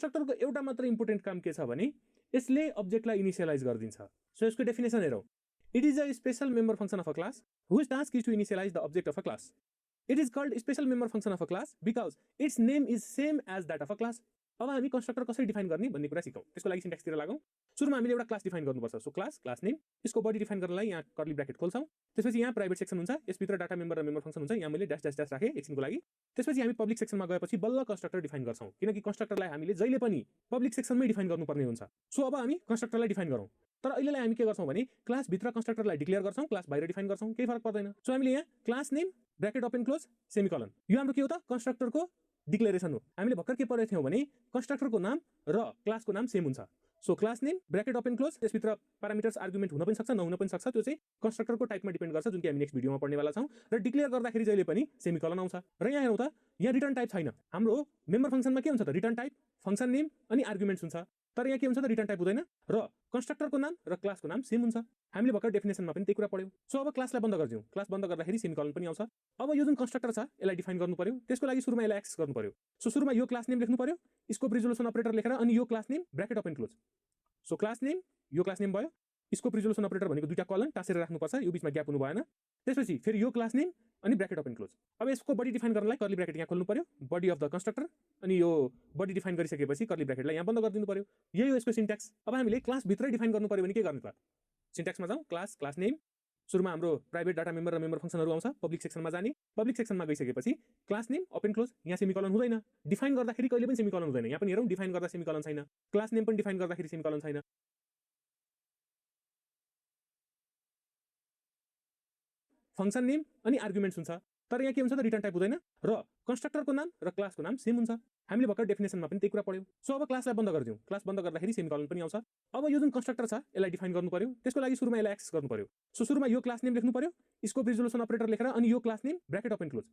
कन्स्ट्रक्टरको एउटा मात्र इम्पोर्टेन्ट काम के छ भने यसले अब्जेक्टलाई इनिशियलाइज गरिदिन्छ। सो यसको डेफिनेसन हेरौँ। It is a special member function of a class whose task is to initialise the object of a class. It is called special member function of a class because its name is same as that of a class. अब हामी constructor कसरी define गर्ने भन्ने कुरा सिकौँ। त्यसको लागि सिन्ट्याक्सतिर लागौँ। सुरुमा हामीले एउटा क्लास डिफाइन गर्नुपर्छ। सो क्लास नेम, यसको बडी डिफाइन गर्नलाई यहाँ कर्ली ब्र्याकेट खोल्छौँ। त्यसपछि यहाँ प्राइभेट सेक्सन हुन्छ, यसभित्र डाटा मेम्बर र मेम्बर फंक्शन हुन्छ। यहाँ मैले ड्यास ड्यास ड्यास राखेँ एकछिनको लागि। त्यसपछि हामी पब्लिक सेक्सनमा गएपछि बल्ल कन्स्ट्रक्टर डिफाइन गर्छौँ, किनकि कन्स्ट्रक्टरलाई हामीले जहिले पनि पब्लिक सेक्सनमै डिफाइन गर्नुपर्ने हुन्छ। सो अब हामी कन्स्ट्रक्टरलाई डिफाइन गरौँ। तर अहिलेलाई हामी के गर्छौँ भने क्लासभित्र कन्स्ट्रक्टरलाई डिक्लेयर गर्छौँ, क्लास बाहिर डिफाइन गर्छौँ, केही फरक पर्दैन। सो हामीले यहाँ class name bracket open close semicolon, यो हाम्रो के हो त कन्स्ट्रक्टरको डिक्लेरेसन हो। हामीले भर्खर के पढेको थियौँ भने कन्स्ट्रक्टरको नाम र क्लासको नाम सेम हुन्छ। So class name bracket open close, त्यसभित्र प्यारामिटर्स आर्गुमेन्ट हुन पनि सक्छ नहुन पनि सक्छ, त्यो चाहिँ कन्स्ट्रक्टरको टाइपमा डिपेन्ड गर्छ, जुन कि हामी नेक्स्ट भिडियोमा पढ्नेवाला छौँ। र डिक्लेयर गर्दाखेरि जहिले पनि सेमिकलन आउँछ। र यहाँ हेरौँ त, यहाँ रिटर्न टाइप छैन। हाम्रो मेम्बर फंक्शनमा के हुन्छ त रिटर्न टाइप, फंक्शन नेम अनि आर्गुमेन्ट्स हुन्छ। तर यहाँ के हुन्छ त रिटर्न टाइप हुँदैन र कन्स्ट्रक्टरको नाम र क्लासको नाम सेम हुन्छ। हामीले भर्खर डेफिनेसनमा पनि त्यही कुरा पढ्यौँ। सो अब क्लासलाई बन्द गरिदिउँ। क्लास बन्द गर्दाखेरि सेमिकलन पनि आउँछ। अब यो जुन कन्स्ट्रक्टर छ यसलाई डिफाइन गर्नु पर्यो। त्यसको लागि सुरुमा यसलाई एक्सेस गर्नु पर्यो। सो सुरुमा यो क्लास नेम लेख्नु पर्यो, स्कोप रिजोल्युसन अपरेटर लेखेर, अनि यो class name bracket open close. So class name, यो क्लास नेम भयो, स्कोप रिजोल्युसन अपरेटर भनेको दुईटा कलन टाँसेर राख्नुपर्छ, यो बिचमा ग्याप हुनु भएन। त्यसपछि फेरि यो क्लास नेम अनि ब्र्याकेट ओपन क्लोज। अब यसको बडी डिफाइन गर्नलाई कर्ली ब्र्याकेट यहाँ खोल्नु पर्यो, बडी अफ द कन्स्ट्रक्टर, अनि यो बडी डिफाइन गरिसकेपछि कर्ली ब्र्याकेटलाई यहाँ बन्द गरिदिनु पर्यो। यही हो यसको सिन्ट्याक्स। अब हामीले क्लास भित्रै डिफाइन गर्नु पर्यो भने के गर्ने त? सिन्ट्याक्समा जाउँ, क्लास नेम, सुरुमा हाम्रो प्राइभेट डाटा मेम्बर र मेम्बर फंक्शनहरू आउँछ। पब्लिक सेक्सनमा जाने, पब्लिक सेक्सनमा गइसकेपछि क्लास नेम ओपन क्लोज, यहाँ सेमिकलन हुँदैन। डिफाइन गर्दाखेरि कहिले पनि सेमिकलन हुँदैन। यहाँ पनि हेरौँ, डिफाइन गर्दा सेमिकलन छैन, क्लास नेम पनि डिफाइन गर्दाखेरि सेमिकलन छैन। फंक्शन नेम अनि आर्गुमेन्ट्स हुन्छ, तर यहाँ के हुन्छ त रिटर्न टाइप हुँदैन र कन्स्ट्रक्टरको नाम र क्लासको नाम सेम हुन्छ। हामीले भर्खर डेफिनेसनमा पनि त्यही कुरा पढ्यौँ। सो अब क्लासलाई बन्द गरिदिउँ। क्लास बन्द गर्दाखेरि सेमिकलन पनि आउँछ। अब यो जुन कन्स्ट्रक्टर छ यसलाई डिफाइन गर्नु पर्यो। त्यसको लागि सुरुमा यसलाई एक्सेस गर्नु पर्यो। सो सुरुमा यो क्लास नेम लेख्नु पर्यो, स्कोप रिजोल्युसन अपरेटर लेखेर, अनि यो class name bracket open close.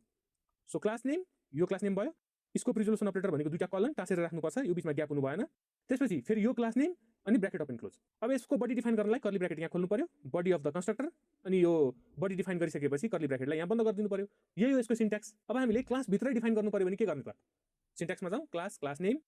So class name, यो क्लास नेम भयो, स्कोप रिजोल्युसन अपरेटर भनेको दुईटा कलन टाँसेर राख्नुपर्छ, यो बिचमा ग्याप हुनु भएन। त्यसपछि फेरि यो क्लास नेम अनि ब्र्याकेट ओपन क्लोज। अब यसको बडी डिफाइन गर्नलाई कर्ली ब्र्याकेट यहाँ खोल्नु पर्यो, बडी अफ द कन्स्ट्रक्टर, अनि यो बडी डिफाइन गरिसकेपछि कर्ली ब्र्याकेटलाई यहाँ बन्द गरिदिनु पर्यो। यही हो यसको सिन्ट्याक्स। अब हामीले क्लास भित्रै डिफाइन गर्नु पर्यो भने के गर्ने त? सिन्ट्याक्समा जाउँ, क्लास नेम,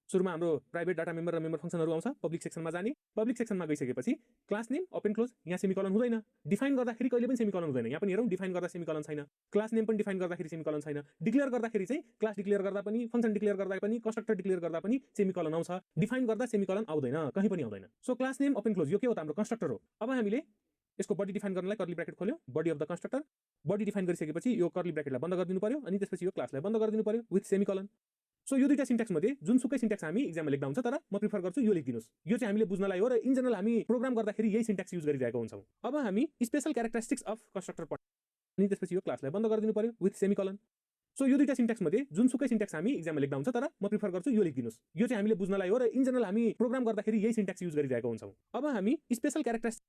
सुरुमा हाम्रो प्राइभेट डाटा मेम्बर र मेम्बर फंक्शनहरू आउँछ। पब्लिक सेक्सनमा जाने, पब्लिक सेक्सनमा गइसकेपछि क्लास नेम ओपन क्लोज, यहाँ सेमिकलन हुँदैन। डिफाइन गर्दाखेरि कहिले पनि सेमिकलन हुँदैन। यहाँ पनि हेरौँ, डिफाइन गर्दा सेमिकलन छैन, क्लास नेम पनि डिफाइन गर्दाखेरि सेमिकलन छैन। डिक्लेयर गर्दाखेरि चाहिँ क्लास डिक्लेयर गर्दा पनि, फंक्शन डिक्लेयर गर्दा पनि, कन्स्ट्रक्टर डिक्लेयर गर्दा पनि सेमिकलन आउँछ। डिफाइन गर्दा सेमिकलन आउँदैन, कहीँ पनि आउँदैन। So class name open close, यो के हो त हाम्रो कन्स्ट्रक्टर हो। अब हामीले यसको बडी डिफाइन गर्नलाई कर्ली ब्र्याकेट खोल्यौँ, body of the constructor, body define गरिसकेपछि यो कर्ली ब्र्याकेटलाई बन्द गरिदिनु पर्यो, अनि त्यसपछि यो क्लासलाई बन्द गरिदिनु पर्यो विथ सेमिकलन। सो यो दुईटा सिन्ट्याक्स मध्ये जुनसुकै सिन्ट्याक्स हामी एक्जाममा लेख्दा हुन्छ, तर म प्रिफर गर्छु यो लेखिदिनुस्। यो चाहिँ हामीले बुझ्नलाई हो र इन जनरल हामी प्रोग्राम गर्दाखेरि यही सिन्ट्याक्स युज गरिरहेको हुन्छौँ। अब हामी स्पेशल क्यारेक्टरिस्टिक्स अफ कन्स्ट्रक्टर पढ्छौँ, अनि त्यसपछि यो क्लासलाई बन्द गरिदिनु पर्यो विथ सेमिकलन। सो यो दुईटा सिन्ट्याक्स मध्ये जुनसुकै सिन्ट्याक्स हामी एक्जाममा लेख्दा हुन्छ, तर म प्रिफर गर्छु यो लेखिदिनुस्। यो चाहिँ हामीले बुझ्नलाई हो र इन जनरल हामी प्रोग्राम गर्दाखेरि यही सिन्ट्याक्स युज गरिरहेको हुन्छौँ। अब हामी special characteristics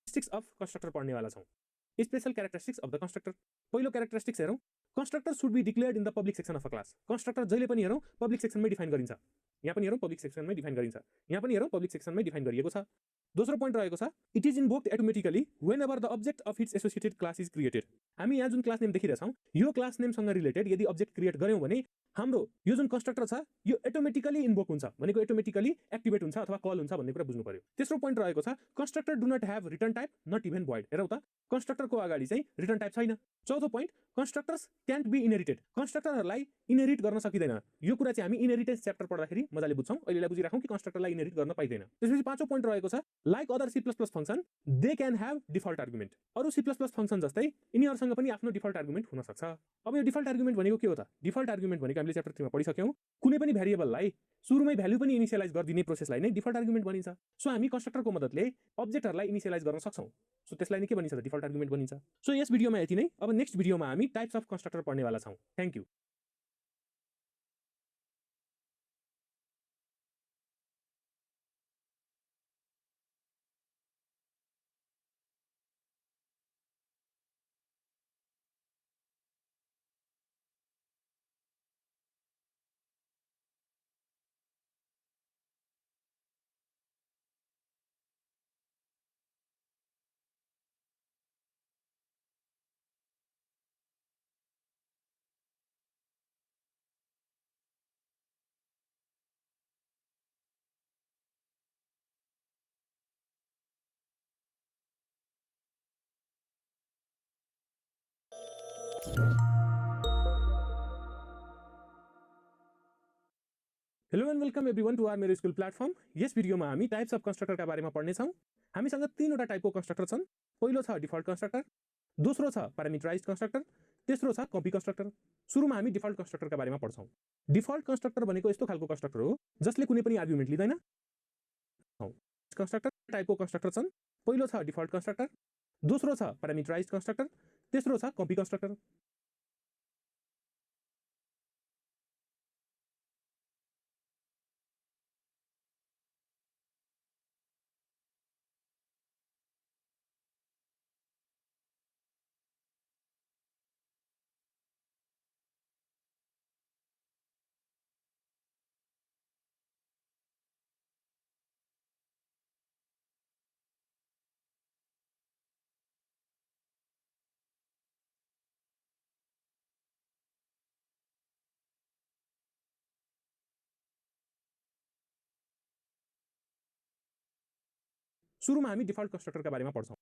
characteristics of constructor पढ्नेवाला छौँ। Special characteristics of the constructor. पहिलो क्यारेक्टरिस्टिक्स हेरौँ, constructor should be declared in the public section of a class. Constructor जहिले पनि हेरौँ पब्लिक सेक्सनमै डिफाइन गरिन्छ। यहाँ पनि हेरौँ पब्लिक सेक्सनमै डिफाइन गरिन्छ, यहाँ पनि हेरौँ पब्लिक सेक्सनमै डिफाइन गरिएको छ। दोस्रो पोइन्ट रहेको छ, it is invoked automatically whenever the object of its associated class is created. हामी यहाँ जुन क्लास नेम देखिरहेछौँ यो क्लास नेमसँग रिलेटेड यदि अब्जेक्ट क्रिएट गऱ्यौँ भने हाम्रो यो जुन कन्स्ट्रक्टर छ यो अटोमेटिकली इन्भोक हुन्छ, भनेको अटोमेटिकली एक्टिभेट हुन्छ अथवा कल हुन्छ भन्ने कुरा बुझ्नु पर्यो। तेस्रो पोइन्ट रहेको छ, constructor do not have return type not even void. हेरौँ त कन्स्ट्रक्टरको अगाडि चाहिँ रिटर्न टाइप छैन। चौथो point, constructors can't be inherited. कन्स्ट्रक्टरहरूलाई इनहेरिट गर्न सकिँदैन। यो कुरा चाहिँ हामी इनहेरिटेन्स च्याप्टर पढ्दाखेरि मजाले बुझ्छौँ, अहिलेलाई बुझिराखौँ कि कन्स्ट्रक्टरलाई इनहेरिट गर्न पाइँदैन। त्यसपछि पाँचौँ पोइन्ट रहेको छ, like other C plus plus function they can have default argument. अरू सी प्लस प्लस फङ्सन जस्तै यिनीहरूसँग पनि आफ्नो डिफल्ट आर्गुमेन्ट हुन सक्छ। अब यो डिफल्ट आर्गुमेन्ट भनेको के हो त? डिफल्ट आर्गुमेन्ट भनेको हामीले च्याप्टर 3 मा पढिसक्यौँ, कुनै पनि भ्यारिएबललाई सुरुमै भ्यालु पनि इनिसियलाइज गरिदिने प्रोसेसलाई नै डिफल्ट आर्गुमेन्ट भनिन्छ। सो हामी कन्स्ट्रक्टरको मद्दतले अब्जेक्टहरूलाई इनिसियलाइज गर्न सक्छौँ, सो त्यसलाई नै के भनिन्छ त? डिफल्ट आर्गुमेन्ट भनिन्छ। सो यस भिडियोमा यति नै। अब नेक्स्ट भिडियोमा हामी टाइप्स अफ कन्स्ट्रक्टर पढ्नेवाला छौँ। Thank you. Hello and welcome everyone to our मेरो स्कुल प्लेटफर्म। यस भिडियोमा हामी टाइप्स अफ कन्स्ट्रक्टरका बारेमा पढ्नेछौँ। हामीसँग 3वटा टाइपको कन्स्ट्रक्टर छन्। पहिलो छ डिफल्ट कन्स्ट्रक्टर, दोस्रो छ प्यारामिटराइज्ड कन्स्ट्रक्टर, तेस्रो छ कपी कन्स्ट्रक्टर। सुरुमा हामी डिफल्ट कन्स्ट्रक्टरका बारेमा पढ्छौँ। डिफल्ट कन्स्ट्रक्टर भनेको यस्तो खालको कन्स्ट्रक्टर हो जसले कुनै पनि आर्गुमेन्ट लिँदैन। कन्स्ट्रक्टर टाइपको कन्स्ट्रक्टर छन्। पहिलो छ डिफल्ट कन्स्ट्रक्टर, दोस्रो छ प्यारामिटराइज्ड कन्स्ट्रक्टर, तेस्रो छ कपी कन्स्ट्रक्टर। सुरुमा हामी डिफल्ट कन्स्ट्रक्टरका बारेमा पढ्छौँ।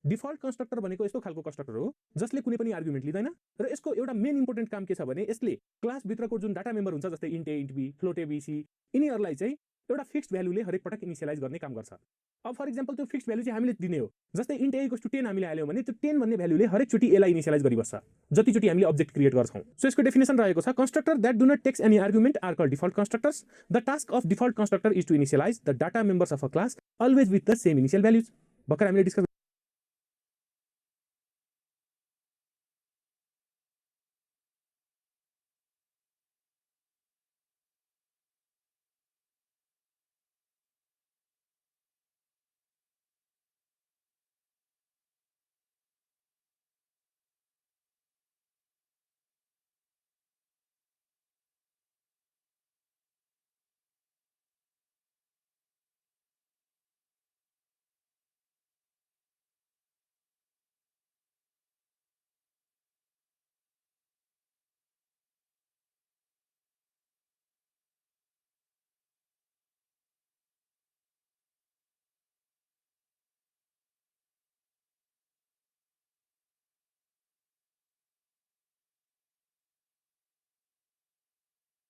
डिफल्ट कन्स्ट्रक्टर भनेको यस्तो खालको कन्स्ट्रक्टर हो जसले कुनै पनि आर्गुमेन्ट लिँदैन र यसको एउटा मेन इम्पोर्टेन्ट काम के छ भने यसले क्लासभित्रको जुन डाटा मेम्बर हुन्छ जस्तै int a, int b, float a, b, c, यिनीहरूलाई चाहिँ एउटा फिक्स्ड भ्यालुले हरेक पटक इनिशियलाइज गर्ने काम गर्छ। अब फर एक्जाम्पल त्यो फिक्स्ड भ्यालु चाहिँ हामीले दिने हो, जस्तै int a = 10 हामीले हाल्यौँ भने त्यो 10 भन्ने भ्यालुले हरेकचोटि a लाई इनिशियलाइज गरिबस्छ जतिचोटि हामीले अब्जेक्ट क्रिएट गर्छौँ। सो यसको डेफिनेसन रहेको छ, constructor that do not takes any argument are called default constructors. The task of default constructor is to initialise the data members of a class always with the same initial values. भर्खर हामीले discuss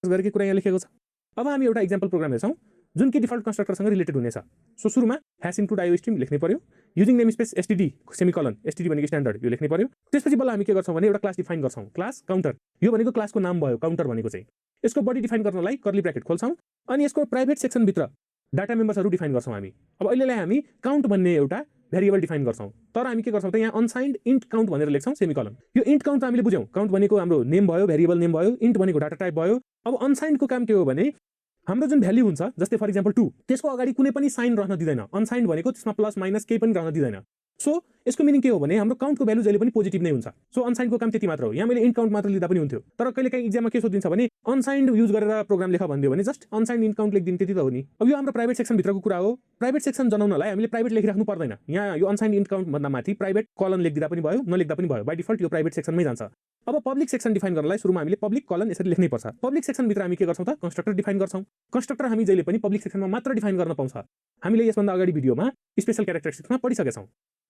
गरेको कुरा यहाँ लेखेको छ। अब हामी एउटा एक्जाम्पल प्रोग्राम हेर्छौँ जुन कि डिफल्ट कन्स्ट्रक्टरसँग रिलेटेड हुनेछ। सो सुरुमा ह्यास इन्क्लुड आइओ स्ट्रिम लेख्नै पर्यो, using name space STD semicolon, STD भनेको स्ट्यान्डर्ड, यो लेख्नै पर्यो। त्यसपछि बल्ल हामी के गर्छौँ भने एउटा क्लास डिफाइन गर्छौँ, क्लास काउन्टर। यो भनेको क्लासको नाम भयो, काउन्टर भनेको चाहिँ। यसको बडी डिफाइन गर्नलाई कर्ली ब्र्याकेट खोल्छौँ अनि यसको प्राइभेट सेक्सनभित्र डाटा मेम्बर्सहरू डिफाइन गर्छौँ हामी। अब अहिलेलाई हामी काउन्ट भन्ने एउटा भेरिएबल डिफाइन गर्छौँ, तर हामी के गर्छौँ त यहाँ अनसाइन्ड इन्ट काउन्ट भनेर लेख्छौँ सेमिकलन। यो इन्ट काउन्ट हामीले बुझ्यौँ, काउन्ट भनेको हाम्रो नेम भयो, भेरिएबल नेम भयो, इन्ट भनेको डाटा टाइप भयो। अब अनसाइन्डको काम के हो भने हाम्रो जुन भ्याल्यु हुन्छ, जस्तै फर इक्जाम्पल 2, त्यसको अगाडि कुनै पनि साइन रहन दिँदैन। अनसाइन्ड भनेको त्यसमा प्लस माइनस केही पनि रहन दिँदैन। सो यसको मिनिङ के हो भने हाम्रो काउन्टको भ्यालु जहिले पनि पोजिटिभ नै हुन्छ। सो अनसाइन्डको काम त्यति मात्र हो। यहाँ मैले इन्ट काउन्ट मात्र लिँदा पनि हुन्थ्यो, तर कहिले काहीँ इक्जाममा के सोधिन्छ भने अनसाइन्ड युज गरेर प्रोग्राम लेख भनिदियो भने जस्ट अनसाइन्ड इन्ट काउन्ट लेखिदिनु, त्यति त हो नि। अब यो हाम्रो प्राइभेट सेक्सनभित्रको कुरा हो। प्राइभेट सेक्सन जनाउनलाई हामीले प्राइभेट लेखिराख्नु पर्दैन। यहाँ यो अनसाइन्ड इन्ट काउन्ट भन्दा माथि प्राइभेट कलन लेखिदिँदा पनि भयो, नलेख्दा पनि भयो। बाइ डिफल्ट यो प्राइभेट सेक्सनमै जान्छ। अब पब्लिक सेक्सन डिफाइन गर्नलाई सुरुमा हामीले पब्लिक कलन यसरी लेख्नै पर्छ। पब्लिक सेक्सनभित्र हामी के गर्छौँ त कन्स्ट्रक्टर डिफाइन गर्छौँ। कन्स्ट्रक्टर हामी जहिले पनि पब्लिक सेक्सनमा मात्र डिफाइन गर्न पाउँछ। हामीले यसभन्दा अगाडि भिडियोमा स्पेशल क्यारेक्टरिस्टिक्समा पढिसकेछौँ।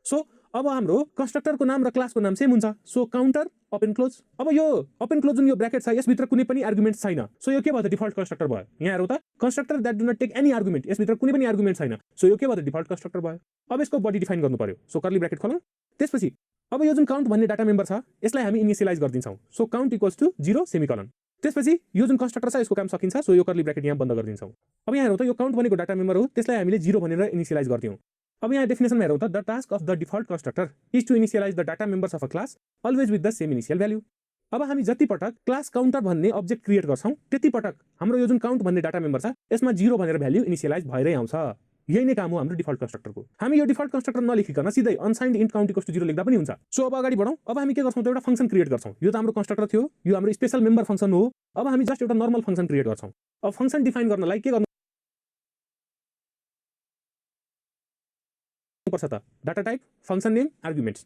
सो अब हाम्रो कन्स्ट्रक्टरको नाम र क्लासको नाम सेम हुन्छ। So counter open close. अब यो ओपन क्लोज जुन यो ब्र्याकेट छ यसभित्र कुनै पनि आर्गुमेन्ट छैन। सो यो के भयो त डिफल्ट कन्स्ट्रक्टर भयो। यहाँ हेरौँ त constructor that do not take any argument, यसभित्र कुनै पनि आर्गुमेन्ट छैन। सो यो के भयो त डिफल्ट कन्स्ट्रक्टर भयो। अब यसको बडी डिफाइन गर्नु पर्यो। सो कर्ली ब्र्याकेट खोलौँ। त्यसपछि अब यो जुन काउन्ट भन्ने डाटा मेम्बर छ यसलाई हामी इनिशियलाइज गरिदिन्छौँ। So count equals to 0 semicolon. त्यसपछि यो जुन कन्स्ट्रक्टर छ यसको काम सकिन्छ। सो यो कर्ली ब्र्याकेट यहाँ बन्द गरिदिन्छौँ। अब यहाँ हेरौँ त यो काउन्ट भनेको डाटा मेम्बर हो, त्यसलाई हामीले 0 भनेर इनिशियलाइज गर्दियौँ। अब यहाँ डेफिनेसनमा हेरौँ त the task of the default constructor is to initialise the data members of a class always with the same initial value. अब हामी जति पटक क्लास काउन्टर भन्ने अब्जेक्ट क्रिएट गर्छौँ त्यति पटक हाम्रो यो जुन काउन्ट भन्ने डाटा मेम्बर छ यसमा 0 भनेर भ्यालु इनिशियलाइज भएरै आउँछ। यही नै काम हो हाम्रो डिफल्ट कन्स्ट्रक्टरको। हामी यो डिफल्ट कन्स्ट्रक्टर नलेखिकन सिधै unsigned int count equals to 0 लेख्दा पनि हुन्छ। सो अब अगाडि बढौँ। अब हामी के गर्छौँ त एउटा फंक्सन क्रिएट गर्छौँ। यो त हाम्रो कन्स्ट्रक्टर थियो, यो हाम्रो स्पेशल मेम्बर फंक्सन हो। अब हामी जस्ट एउटा नर्मल फंक्सन क्रिएट गर्छौँ। अब फंक्सन डिफाइन गर्नलाई के गर्नु पर्छ त data type, function name, arguments.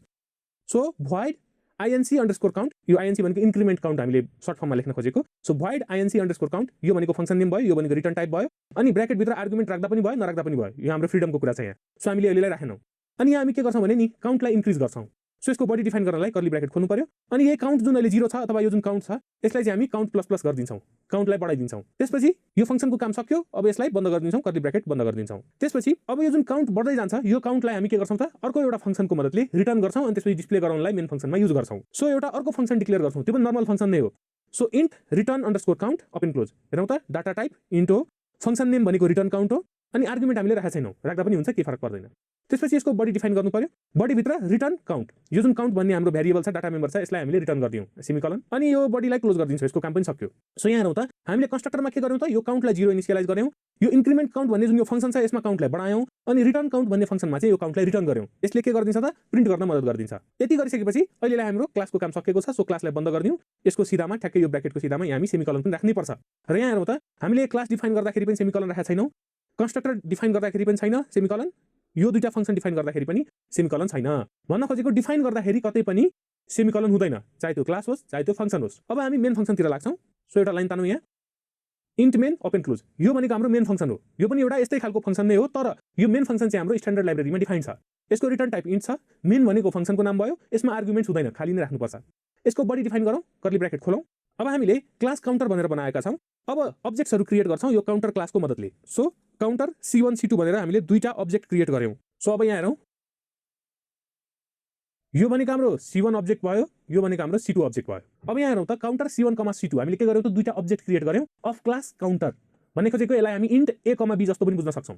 So void inc_count, यो inc भनेको इन्क्रिमेन्ट काउन्ट हामीले सर्ट फर्ममा लेख्न खोजेको। सो void inc_count यो भनेको फंक्सन नेम भयो, यो भनेको रिटर्न टाइप भयो, अनि ब्र्याकेट भित्र आर्गुमेन्ट राख्दा पनि भयो नराख्दा पनि भयो। यो हाम्रो फ्रिडमको कुरा छ यहाँ। सो हामीले अहिलेलाई राखेनौँ। अनि यहाँ हामी के गर्छौँ भने नि काउन्टलाई इन्क्रिज गर्छौँ। सो यसको बडी डिफाइन गर्नलाई कर्ली ब्र्याकेट खोल्नु पर्यो। अनि यही काउन्ट जुन अहिले 0 छ अथवा यो जुन काउन्ट छ यसलाई चाहिँ हामी काउन्ट प्लस प्लस गरिदिन्छौँ, काउन्टलाई बढाइदिन्छौँ। त्यसपछि यो फंक्सनको काम सक्यो। अब यसलाई बन्द गरिदिन्छौँ, कर्ली ब्र्याकेट बन्द गरिदिन्छौँ। त्यसपछि अब यो जुन काउन्ट बढ्दै जान्छ यो काउन्टलाई हामी के गर्छौँ त अर्को एउटा फंक्सनको मद्दतले रिटर्न गर्छौँ अनि त्यसपछि डिस्प्ले गराउनलाई मेन फंक्सनमा युज गर्छौँ। सो एउटा अर्को फंक्सन डिक्लेयर गर्छौँ, त्यो पनि नर्मल फंक्सन नै हो। So int return_count open close. हेरौँ त डाटा टाइप इन्ट हो, फंक्सन नेम भनेको रिटर्न काउन्ट हो, अनि आर्गुमेन्ट हामीले राखेका छैनौँ, राख्दा पनि हुन्छ, केही फरक पर्दैन। त्यसपछि यसको बडी डिफाइन गर्नु पर्यो। बडी भित्र रिटर्न काउन्ट, यो जुन काउन्ट भन्ने हाम्रो भेरिएबल छ डाटा मेम्बर छ यसलाई हामीले रिटर्न गरिदियौँ सेमिकलन, अनि यो बडीलाई क्लोज गरिदिन्छौँ। यसको काम पनि सक्यो। सो यहाँ हेरौँ त हामीले कन्स्ट्रक्टरमा के गर्यौँ त यो काउन्टलाई 0 इनिशियलाइज गर्यौँ, यो इन्क्रिमेन्ट काउन्ट भन्ने जुन यो फंक्सन छ यसमा काउन्टलाई बढायौँ, अनि रिटर्न काउन्ट भन्ने फंक्सनमा चाहिँ यो काउन्टलाई रिटर्न गर्यौँ। यसले के गरिदिन्छ त प्रिन्ट गर्न मद्दत गरिदिन्छ। यति गरिसकेपछि अहिलेलाई हाम्रो क्लासको काम सकेको छ। सो क्लासलाई बन्द गरिदिउँ। यसको सिधामा ठ्याक्कै यो ब्र्याकेटको सिधामा हामी सेमिकलन पनि राख्नै पर्छ। र यहाँ हेरौँ त हामीले क्लास डिफाइन गर्दाखेरि पनि सेमिकलन राखेका छैनौँ, कन्स्ट्रक्टर डिफाइन गर्दाखेरि पनि छैन सेमिकलन, यो दुईटा फंक्सन डिफाइन गर्दाखेरि पनि सेमिकलन छैन। भन्न खोजेको डिफाइन गर्दाखेरि कतै पनि सेमिकलन हुँदैन, चाहे त्यो क्लास होस् चाहे त्यो फंक्सन होस्। अब हामी मेन फंक्सनतिर लाग्छौँ। सो एउटा लाइन तानौँ यहाँ, इन्ट मेन ओपन क्लोज। यो भनेको हाम्रो मेन फंक्सन हो। यो पनि एउटा यस्तै खालको फंक्सन नै हो, तर यो मेन फंक्सन चाहिँ हाम्रो स्ट्यान्डर्ड लाइब्रेरीमा डिफाइन छ। यसको रिटर्न टाइप इन्ट छ। मेन भनेको फंक्सनको नाम भयो, यसमा आर्गुमेन्ट्स हुँदैन, खाली नै राख्नुपर्छ। यसको बडी डिफाइन गरौँ, कर्ली ब्र्याकेट खोलौँ। अब हामीले क्लास काउन्टर भनेर बनाएका छौँ। अब अब्जेक्ट्सहरु क्रिएट गर्छौं यो काउन्टर क्लासको मद्दतले। सो काउन्टर C1 C2 भनेर हामीले दुईटा अब्जेक्ट क्रिएट गर्यौं। सो अब यहाँ हेरौं, यो भनेको हाम्रो C1 अब्जेक्ट भयो, यो भनेको हाम्रो C2 अब्जेक्ट भयो। अब यहाँ हेरौं त काउन्टर C1 C2 हामीले के गर्यौं त दुईटा अब्जेक्ट क्रिएट गर्यौं अफ क्लास काउन्टर भन्ने खोजेको यसलाई हामी इन्ट a, b जस्तो पनि बुझ्न सक्छौं।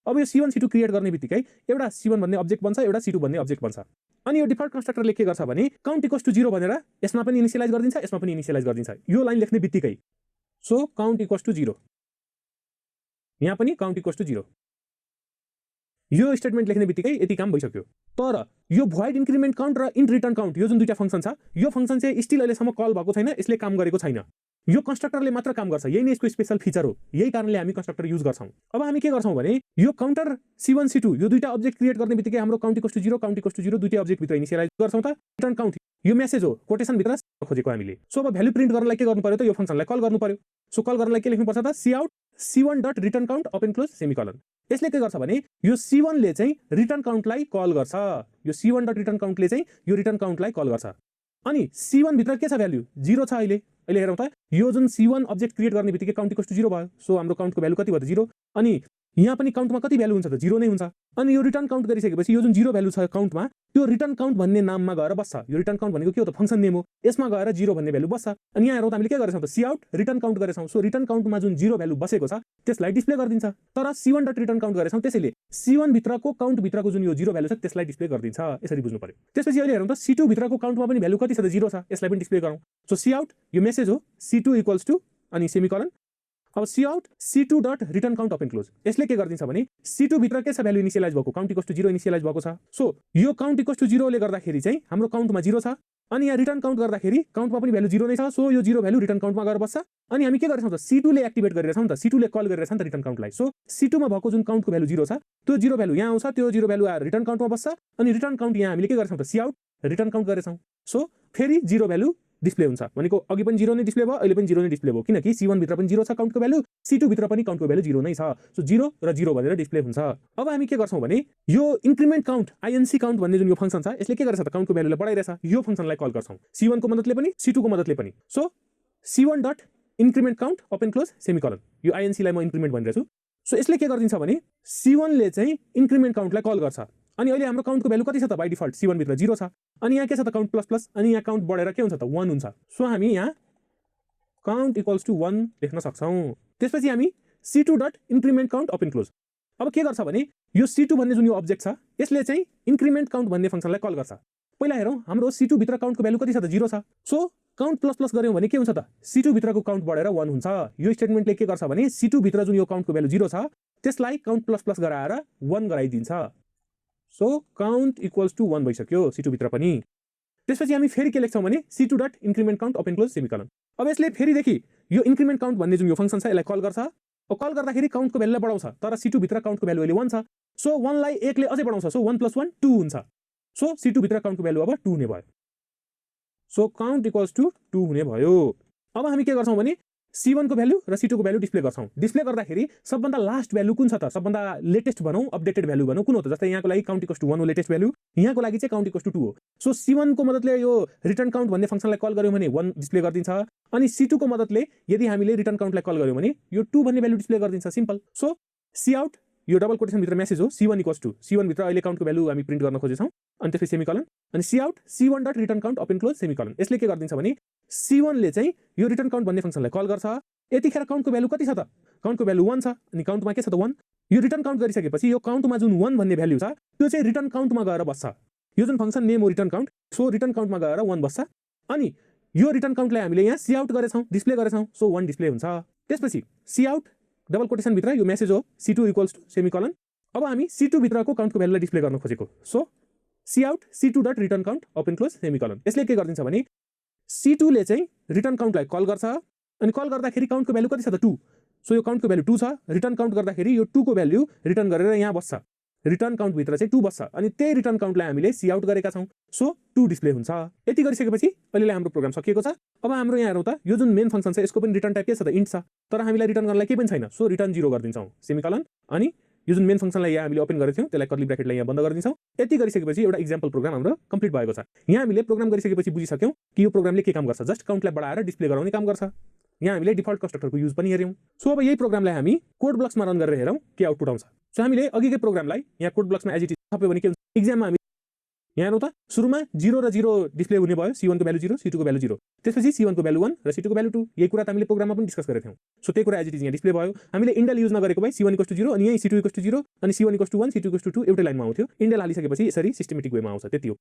अब यो C1 C2 क्रिएट गर्ने बित्तिकै एउटा C1 भन्ने अब्जेक्ट बन्छ, एउटा C2 भन्ने अब्जेक्ट बन्छ। अनि यो डिफल्ट कन्स्ट्रक्टरले के गर्छ भने काउन्ट इक्वल्स टु 0 भनेर यसमा पनि इनिशियलाइज गरिदिन्छ, यसमा पनि इनिशियलाइज गरिदिन्छ यो लाइन लेख्ने बित्तिकै। सो काउन्ट इक्वल्स टु 0, यहाँ पनि काउन्ट इक्वल्स टु 0। यो स्टेटमेन्ट लेख्ने बित्तिकै यति काम भइसक्यो। तर यो भोइड इन्क्रिमेन्ट काउन्ट र इन्ट रिटर्न काउन्ट यो जुन दुईटा फंक्सन छ, यो फंक्सन चाहिँ स्टिल अहिलेसम्म कल भएको छैन, यसले काम गरेको छैन। यो कन्स्ट्रक्टरले मात्र काम गर्छ, यही नै यसको स्पेशल फिचर हो, यही कारणले हामी कन्स्ट्रक्टर युज गर्छौं। अब हामी के गर्छौं भने यो काउन्टर C1 C2 यो दुईटा अब्जेक्ट क्रिएट गर्ने बित्तिकै हाम्रो count equals to 0 count equals to 0 दुईटा अब्जेक्ट भित्र इनिशियलाइज गर्छौं त रिटर्न काउन्ट यो मेसेज हो कोटेसन भित्र खोजेको हामीले। सो अब भ्यालु प्रिन्ट गर्नलाई के गर्नु पर्यो त यो फंक्सनलाई कल गर्नु पर्यो। सो कल गर्नलाई के लेख्नु पर्छ त cout C1 dot return count open close semicolon. यसले के गर्छ भने यो C1 ले चाहिँ रिटर्न काउन्टलाई कल गर्छ, यो C1 डट रिटर्न काउन्टले चाहिँ यो रिटर्न काउन्टलाई कल गर्छ। अनि C1 भित्र के छ भ्यालु 0 छ। अहिले हेरौं त यो जुन C1 अब्जेक्ट क्रिएट गर्ने बित्तिकै काउन्ट इक्वल्स टु 0 भयो। सो हाम्रो काउन्टको भ्यालु कति भयो त 0। अनि यहाँ पनि काउन्टमा कति भ्यालु हुन्छ त 0 नै हुन्छ। अनि यो रिटर्न काउन्ट गरिसकेपछि यो जुन 0 भ्यालु छ काउन्टमा त्यो रिटर्न काउन्ट भन्ने नाममा गएर बस्छ। यो रिटर्न काउन्ट भनेको के हो त फंक्सन नेम हो, यसमा गएर 0 भन्ने भ्यालु बस्छ। अनि यहाँ हेरौं त हामीले के गरेछौं त cout रिटर्न काउन्ट गरेछौं। सो रिटर्न काउन्टमा जुन 0 भ्यालु बसेको छ त्यसलाई डिस्प्ले गरिदिन्छ। तर C1 डट रिटर्न काउन्ट गरेछौं त्यसैले C1 भित्रको काउन्ट भित्रको जुन यो 0 भ्यालु छ त्यसलाई डिस्प्ले गरिदिन्छ। यसरी बुझ्नु पर्यो। त्यसपछि अहिले हेरौं त C2 भित्रको काउन्टमा पनि भ्यालु कति छ त 0 छ, यसलाई पनि डिस्प्ले गरौं। सो cout यो मेसेज हो C2 इक्वल्स टु अनि सेमिकोलन। अब cout C2 dot return count open close यसले के गरिदिन्छ भने C2 भित्र के छ भ्यालु इनिशियलाइज भएको काउन्ट इक्वल्स टु 0 इनिशियलाइज भएको छ। सो यो काउन्ट इक्वल्स टु 0 ले गर्दाखेरि चाहिँ हाम्रो काउन्टमा 0 छ। अनि यहाँ रिटर्न काउन्ट गर्दाखेरि काउन्टमा पनि भ्यालु 0 नै छ। सो यो 0 भ्यालु रिटर्न काउन्टमा गएर बस्छ। अनि हामी के गरेछौं त C2 ले एक्टिभेट गरिरहेछौं त C2 ले कल गरिरहेछौं त रिटर्न काउन्टलाई। सो C2 मा भएको जुन काउन्टको भ्यालु 0 छ त्यो 0 भ्यालु यहाँ आउँछ, त्यो 0 भ्यालु आएर रिटर्न काउन्टमा बस्छ। अनि रिटर्न काउन्ट यहाँ हामीले के गरेछौं त cout रिटर्न काउन्ट गरेछौं। सो फेरि 0 भ्यालु डिस्प्ले हुन्छ भनेको अघि पनि 0 नै डिस्प्ले भयो, अहिले पनि 0 नै डिस्प्ले भयो किनकि C1 भित्र पनि 0 छ काउन्टको भ्यालु, C2 भित्र पनि काउन्टको भ्यालु 0 नै छ। सो 0 र 0 भनेर डिस्प्ले हुन्छ। अब हामी के गर्छौं भने यो इन्क्रिमेन्ट काउन्ट INC काउन्ट भन्ने जुन यो फंक्सन छ यसले के गरेछ त काउन्टको भ्यालुलाई बढाइरहेछ। यो फंक्सनलाई कल गर्छौं C1 को मद्दतले पनि C2 को मद्दतले पनि। So C1 dot increment count open close semicolon यो INC लाई म इन्क्रिमेन्ट भनिरहेछु। सो यसले के गरिदिन्छ भने C1 ले चाहिँ इन्क्रिमेन्ट काउन्टलाई कल गर्छ। अनि अहिले हाम्रो काउन्टको भ्यालु कति छ त बाइ डिफल्ट C1 भित्र 0 छ। अनि यहाँ के छ त काउन्ट प्लस प्लस अनि यहाँ काउन्ट बढेर के हुन्छ त 1 हुन्छ। सो हामी यहाँ काउन्ट इक्वल्स टु 1 लेख्न सक्छौं। त्यसपछि हामी C2 dot increment count open close. अब के गर्छ भने यो C2 भन्ने जुन यो अब्जेक्ट छ यसले चाहिँ इन्क्रिमेन्ट काउन्ट भन्ने फंक्सनलाई कल गर्छ। पहिला हेरौं हाम्रो C2 भित्र काउन्टको भ्यालु कति छ त 0 छ। सो काउन्ट प्लस प्लस गर्यौं भने के हुन्छ त C2 भित्रको काउन्ट बढेर 1 हुन्छ। यो स्टेटमेन्टले के गर्छ भने C2 भित्र जुन यो काउन्टको भ्यालु 0 छ त्यसलाई काउन्ट प्लस प्लस गराएर 1 गराइदिन्छ। सो काउन्ट इक्वल्स टु 1 भइसक्यो C2 भित्र पनि। त्यसपछि हामी फेरि के लेख्छौं भने C2 dot increment count open close semicolon. अब यसले फेरिदेखि यो इन्क्रिमेन्ट काउन्ट भन्ने जुन यो फंक्सन छ यसलाई कल गर्छ। अब कल गर्दाखेरि काउन्टको भ्यालुलाई बढाउँछ तर C2 भित्र काउन्टको भ्यालु अहिले 1 छ। सो 1 लाई 1 ले अझै बढाउँछ। सो 1 + 1 2 हुन्छ। सो C2 भित्र काउन्टको भ्यालु अब 2 हुने भयो। सो काउन्ट इक्वल्स टु 2 हुने भयो। अब हामी के गर्छौं भने C1 को भ्यालु र C2 को भ्यालु डिस्प्ले गर्छौं। डिस्प्ले गर्दाखेरि सबभन्दा लास्ट भ्यालु कुन छ त सबभन्दा लेटेस्ट भनौं अपडेटेड भ्यालु भनौं कुन हो त जस्तै यहाँको लागि काउन्ट इक्वल्स टु 1 हो लेटेस्ट भ्यालु, यहाँको लागि चाहिँ काउन्ट इक्वल्स टु 2 हो। सो C1 को मद्दतले यो रिटर्न काउन्ट भन्ने फंक्सनलाई कल गर्यौं भने 1 डिस्प्ले गरिदिन्छ। अनि C2 को मद्दतले यदि हामीले रिटर्न काउन्टलाई कल गर्यौं भने यो 2 भन्ने भ्यालु डिस्प्ले गरिदिन्छ सिम्पल। सो cout यो डबल कोटेसन भित्र मेसेज हो C1 इक्वल्स टु C1 भित्र अहिले काउन्टको भ्यालु हामी प्रिन्ट गर्न खोजेछौं अनि त्यसपछि सेमिकोलन अनि cout C1 dot return count open close semicolon. यसले के गरिदिन्छ भने C1 ले चाहिँ यो रिटर्न काउन्ट भन्ने फंक्सनलाई कल गर्छ। यतिखेर काउन्टको भ्यालु कति छ त काउन्टको भ्यालु 1 छ अनि काउन्टमा के छ त 1। यो रिटर्न काउन्ट गरिसकेपछि यो काउन्टमा जुन 1 भन्ने भ्यालु छ त्यो चाहिँ रिटर्न काउन्टमा गएर बस्छ। यो जुन फंक्सन नेम हो रिटर्न काउन्ट सो रिटर्न काउन्टमा गएर 1 बस्छ। अनि यो रिटर्न काउन्टलाई हामीले यहाँ cout गरेछौं डिस्प्ले गरेछौं। सो 1 डिस्प्ले हुन्छ। त्यसपछि cout डबल कोटेसन भित्र यो मेसेज हो C2 इक्वल्स टु सेमिकोलन। अब हामी C2 भित्रको काउन्टको भ्यालुलाई डिस्प्ले गर्न खोजेको। So cout C2 dot return count open close semicolon. यसले के गरिदिन्छ भने C2 ले चाहिँ रिटर्न काउन्टलाई कल गर्छ अनि कल गर्दाखेरि काउन्टको भ्यालु कति छ त 2। सो यो काउन्टको भ्यालु 2 छ। रिटर्न काउन्ट गर्दाखेरि यो 2 को भ्यालु रिटर्न गरेर यहाँ बस्छ। रिटर्न काउन्ट भित्र चाहिँ 2 बस्छ अनि त्यही रिटर्न काउन्टलाई हामीले cout गरेका छौं। सो 2 डिस्प्ले हुन्छ। यति गरिसकेपछि अहिलेलाई हाम्रो प्रोग्राम सकिएको छ। अब हाम्रो यहाँ हेरौं त यो जुन मेन फंक्सन छ यसको पनि रिटर्न टाइप के छ त इन्ट छ तर हामीलाई रिटर्न गर्नलाई केही पनि छैन। सो रिटर्न 0 गरिदिन्छौं सेमिकोलन अनि यो जुन मेन फंक्सनलाई यहाँ हामीले ओपन गरेथ्यौं त्यसलाई कर्ली ब्र्याकेटलाई यहाँ बन्द गरिदिन्छौं। यति गरिसकेपछि एउटा एक्जाम्पल प्रोग्राम हाम्रो कम्प्लिट भएको छ। यहाँ हामीले प्रोग्राम गरिसकेपछि बुझिसक्यौं कि यो प्रोग्रामले के काम गर्छ जस्ट काउन्टलाई बढाएर डिस्प्ले गराउने काम गर्छ। यहाँ हामीले डिफल्ट कन्स्ट्रक्टरको युज पनि हेर्यौं। सो अब यही प्रोग्रामलाई हामी कोड ब्लक्समा रन गरेर हेरौं के आउटपुट आउँछ। सो हामीले अघिकै प्रोग्रामलाई यहाँ कोड ब्लक्समा एज इट इज थप्यो भने के हुन्छ, एक्जाममा हामी यहाँ हेरौँ त सुरुमा 0 र 0 डिस्प्ले हुने भयो, C1 को भ्यालु 0, C2 को भ्यालु 0, त्यसपछि C1 को भ्यालु 1 र C2 को भ्यालु 2। यही कुरा त हामीले प्रोग्राममा पनि डिस्कस गरेका थियौं। सो त्यही कुरा एज इट इज यहाँ डिस्प्ले भयो। हामीले इन्डेल युज नगरेको भए C1 = 0 अनि यही C2 = 0 अनि C1 = 1 C2 = 2 एउटै लाइनमा आउँथ्यो। इन्डेल हालिसकेपछि यसरी सिस्टमेटिक वेमा आउँछ, त्यति हो।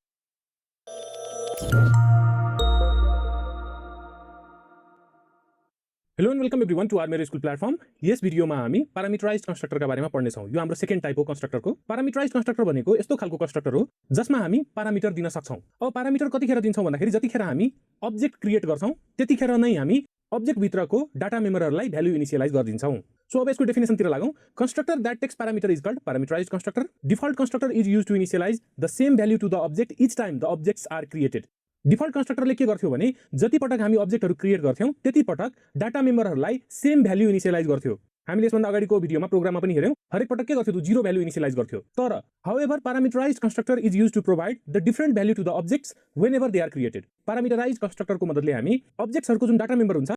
Hello and welcome everyone to our मेरो स्कुल प्लेटफर्म। यस भिडियोमा हामी प्यारामिटराइज्ड कन्स्ट्रक्टरका बारेमा पढ्ने छौं। यो हाम्रो सेकेन्ड टाइप हो कन्स्ट्रक्टरको। प्यारामिटराइज्ड कन्स्ट्रक्टर भनेको यस्तो खालको कन्स्ट्रक्टर हो जसमा हामी प्यारामिटर दिन सक्छौं। अब प्यारामिटर कतिखेर दिन्छौं भन्दाखेरि जतिखेर हामी अब्जेक्ट क्रिएट गर्छौं त्यतिखेर नै हामी अब्जेक्ट भित्रको डाटा मेम्बरहरुलाई भ्यालु इनिशियलाइज गर्दिन्छौं। सो अब यसको डेफिनेसनतिर लागौं। Constructor that takes parameter is called parameterised constructor. Default constructor is used to initialise the same value to the object each time the objects are created. Default कन्स्ट्रक्टरले के गर्थ्यो भने जति पटक हामी अब्जेक्टहरु क्रिएट गर्थ्यौं त्यति पटक डाटा मेम्बरहरुलाई सेम भ्यालु इनिशियलाइज गर्थ्यो। हामीले यसभन्दा अगाडिको भिडियोमा प्रोग्राममा पनि हेर्यौं, हरेक पटक के गर्थ्यो त 0 भ्यालु इनिशियलाइज गर्थ्यो। तर however parameterised constructor is used to provide the different value to the objects whenever they are created. Parameterised कन्स्ट्रक्टरको मद्दतले हामी अब्जेक्ट्सहरुको जुन डाटा मेम्बर हुन्छ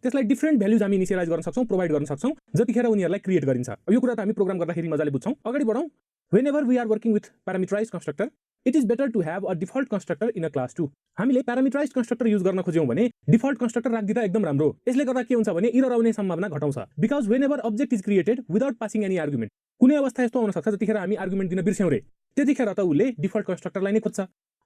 त्यसलाई डिफरेंट भ्यालुज हामी इनिशियलाइज गर्न सक्छौं, प्रोवाइड गर्न सक्छौं जतिखेर उनीहरुलाई क्रिएट गरिन्छ। यो कुरा त हामी प्रोग्राम गर्दाखेरि मजाले बुझ्छौं। अगाडि बढौं। Whenever we are working with parameterized constructor, it is better to have a default constructor in a class too. हामीले प्यारामिटराइज्ड कन्स्ट्रक्टर युज गर्न खोज्यौं भने डिफल्ट कन्स्ट्रक्टर राख्दिदा एकदम राम्रो। यसले गर्दा के हुन्छ भने एरर आउने सम्भावना घटाउँछ। Because whenever object is created without passing any argument, कुनै अवस्था यस्तो आउन सक्छ जतिखेर हामी आर्गुमेन्ट दिन बिर्स्यौं रे, त्यतिखेर त उले डिफल्ट कन्स्ट्रक्टरलाई नै खोज्छ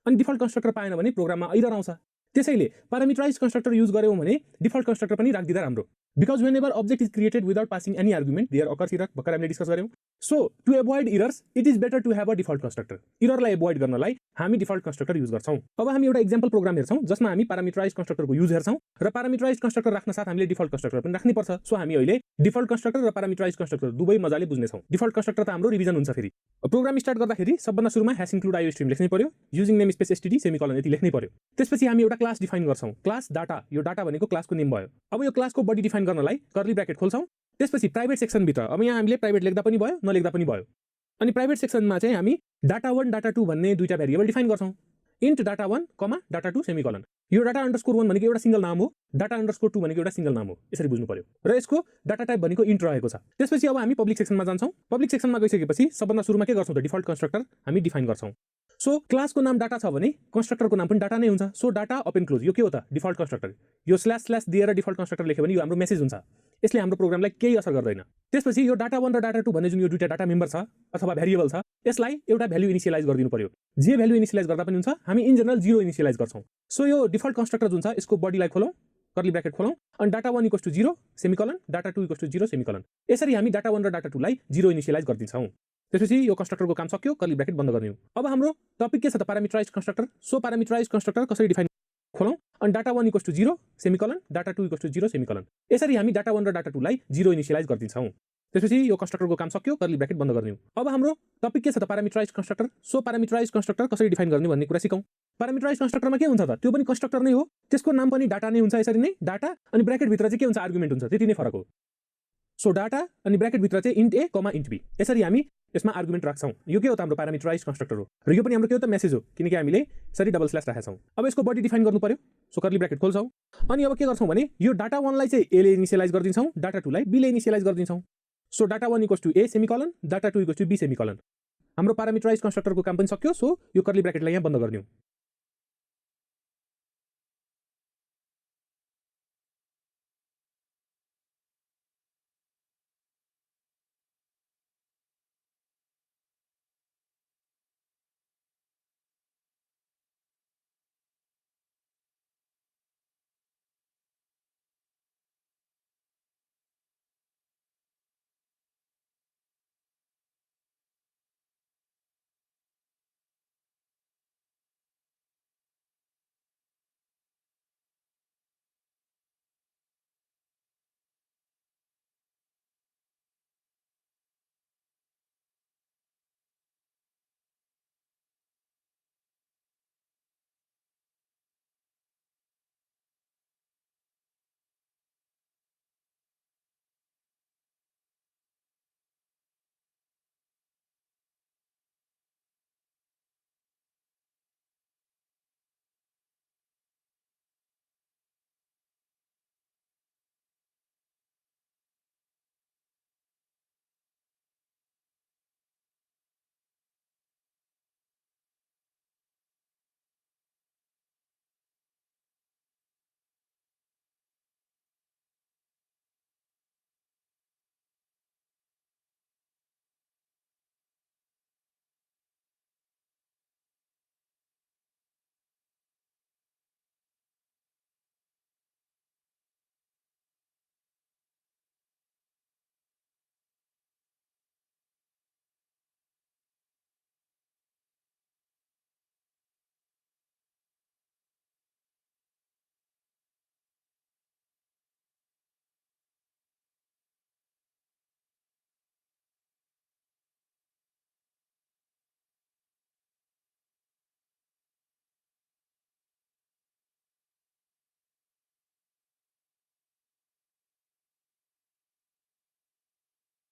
अनि डिफल्ट कन्स्ट्रक्टर पाएन भने प्रोग्राममा एरर आउँछ। त्यसैले प्यारामिटराइज्ड कन्स्ट्रक्टर युज गर्यौं भने डिफल्ट कन्स्ट्रक्टर पनि राख्दिदा राम्रो। because whenever object is created without passing any argument there occurs error भर्खर हामीले डिस्कस गर्यौं so to avoid errors it is better to have a default constructor error लाई avoid गर्नलाई हामी डिफल्ट कन्स्ट्रक्टर युज गर्छौं अब हामी एउटा एक्जाम्पल प्रोग्राम हेर्छौं जसमा हामी प्यारामिटराइज्ड कन्स्ट्रक्टरको युज हेर्छौं र प्यारामिटराइज्ड कन्स्ट्रक्टर राख्न साथ हामीले डिफल्ट कन्स्ट्रक्टर पनि राख्नै पर्छ सो हामी अहिले डिफल्ट कन्स्ट्रक्टर र प्यारामिटराइज्ड कन्स्ट्रक्टर दुवै मजाले बुझ्ने छौं डिफल्ट कन्स्ट्रक्टर त हाम्रो रिभिजन हुन्छ फेरि प्रोग्राम स्टार्ट गर्दाखेरि सबभन्दा सुरुमा # include io stream लेख्नै पर्यो using name space std semicolon यति लेख्नै पर्यो त्यसपछि हामी एउटा क्लास डिफाइन गर्छौं क्लास डाटा यो डाटा भनेको क्लासको नेम भयो अब यो क्लासको बडी डिफाइन गर्नलाई कर्ली ब्र्याकेट खोल्छौं त्यसपछि प्राइभेट सेक्सन भित्र अब यहाँ हामीले प्राइभेट लेख्दा पनि भयो नलेख्दा पनि भयो अनि प्राइभेट सेक्सनमा चाहिँ हामी data1 data2 भन्ने दुईटा भेरिएबल डिफाइन गर्छौं int data1 data2 सेमिकोलन यो data_1 भनेको एउटा सिंगल नाम हो data_2 भनेको एउटा सिंगल नाम हो यसरी बुझ्नु पर्यो र यसको डाटा टाइप भनेको int रहेको छ त्यसपछि अब हामी पब्लिक सेक्सनमा जान्छौं पब्लिक सेक्सनमा गइसकेपछि सबभन्दा सुरुमा के गर्छौं त डिफल्ट कन्स्ट्रक्टर हामी डिफाइन गर्छौं सो क्लासको नाम डाटा छ भने कन्स्ट्रक्टरको नाम पनि डाटा नै हुन्छ सो डाटा ओपन क्लोज यो के हो त डिफल्ट कन्स्ट्रक्टर यो स्ल्याश दिएर डिफल्ट कन्स्ट्रक्टर लेख्यो भने यो हाम्रो मेसेज हुन्छ यसले हाम्रो प्रोग्रामलाई केही असर गर्दैन त्यसपछि यो data1 र data2 भन्ने जुन यो दुईटा डाटा मेम्बर छ अथवा भेरिएबल छ यसलाई एउटा भ्यालु इनिशियलाइज गरिदिनु पर्यो जे भ्यालु इनिशियलाइज गर्दा पनि हुन्छ हामी इन जनरल 0 इनिशियलाइज गर्छौं सो यो डिफल्ट कन्स्ट्रक्टर जुन छ यसको बडीलाई खोलौं कर्ली ब्र्याकेट खोलौं अनि data1 = 0 सेमिकोलन data2 = 0 सेमिकोलन यसरी हामी data1 र data2 लाई 0 इनिशियलाइज गर्दिन्छौं त्यसपछि यो कन्स्ट्रक्टरको काम सक्यो कर्ली ब्र्याकेट बन्द गर्ने हो अब हाम्रो टपिक के छ त parameterised constructor so parameterised constructor कसरी डिफाइन खोलौं अनि data1 = 0 सेमिकोलन data2 = 0 सेमिकोलन यसरी हामी data1 र data2 लाई 0 इनिशियलाइज गर्दिन्छौं त्यसपछि यो कन्स्ट्रक्टरको काम सक्यो कर्ली ब्र्याकेट बन्द गर्ने हो अब हाम्रो टपिक के छ त parameterised constructor so parameterised constructor कसरी डिफाइन गर्ने भन्ने कुरा सिकौं प्यारामिटराइज्ड कन्स्ट्रक्टरमा के हुन्छ त त्यो पनि कन्स्ट्रक्टर नै हो त्यसको नाम पनि डाटा नै हुन्छ यसरी नै डाटा अनि ब्र्याकेट भित्र चाहिँ के हुन्छ आर्गुमेन्ट हुन्छ त्यति नै फरक हो सो डाटा अनि ब्र्याकेट भित्र चाहिँ int a, int b यसरी हामी यसमा आर्गुमेन्ट राख्छौं यो के हो त हाम्रो प्यारामिटराइज्ड कन्स्ट्रक्टर हो र यो पनि हाम्रो के हो त मेसेज हो किनकि हामीले यसरी डबल स्ल्याश राखेका छौं अब यसको बडी डिफाइन गर्नु पर्यो सो कर्ली ब्र्याकेट खोल्छौं अनि अब के गर्छौं भने यो data1 लाई चाहिँ a ले इनिशियलाइज गर्दिन्छौं data2 लाई b ले इनिशियलाइज गर्दिन्छौं so data1 = a semicolon data2 = b semicolon हाम्रो प्यारामिटराइज्ड कन्स्ट्रक्टरको काम पनि सक्यो सो यो कर्ली ब्र्याकेटलाई यहाँ बन्द गर्ने हो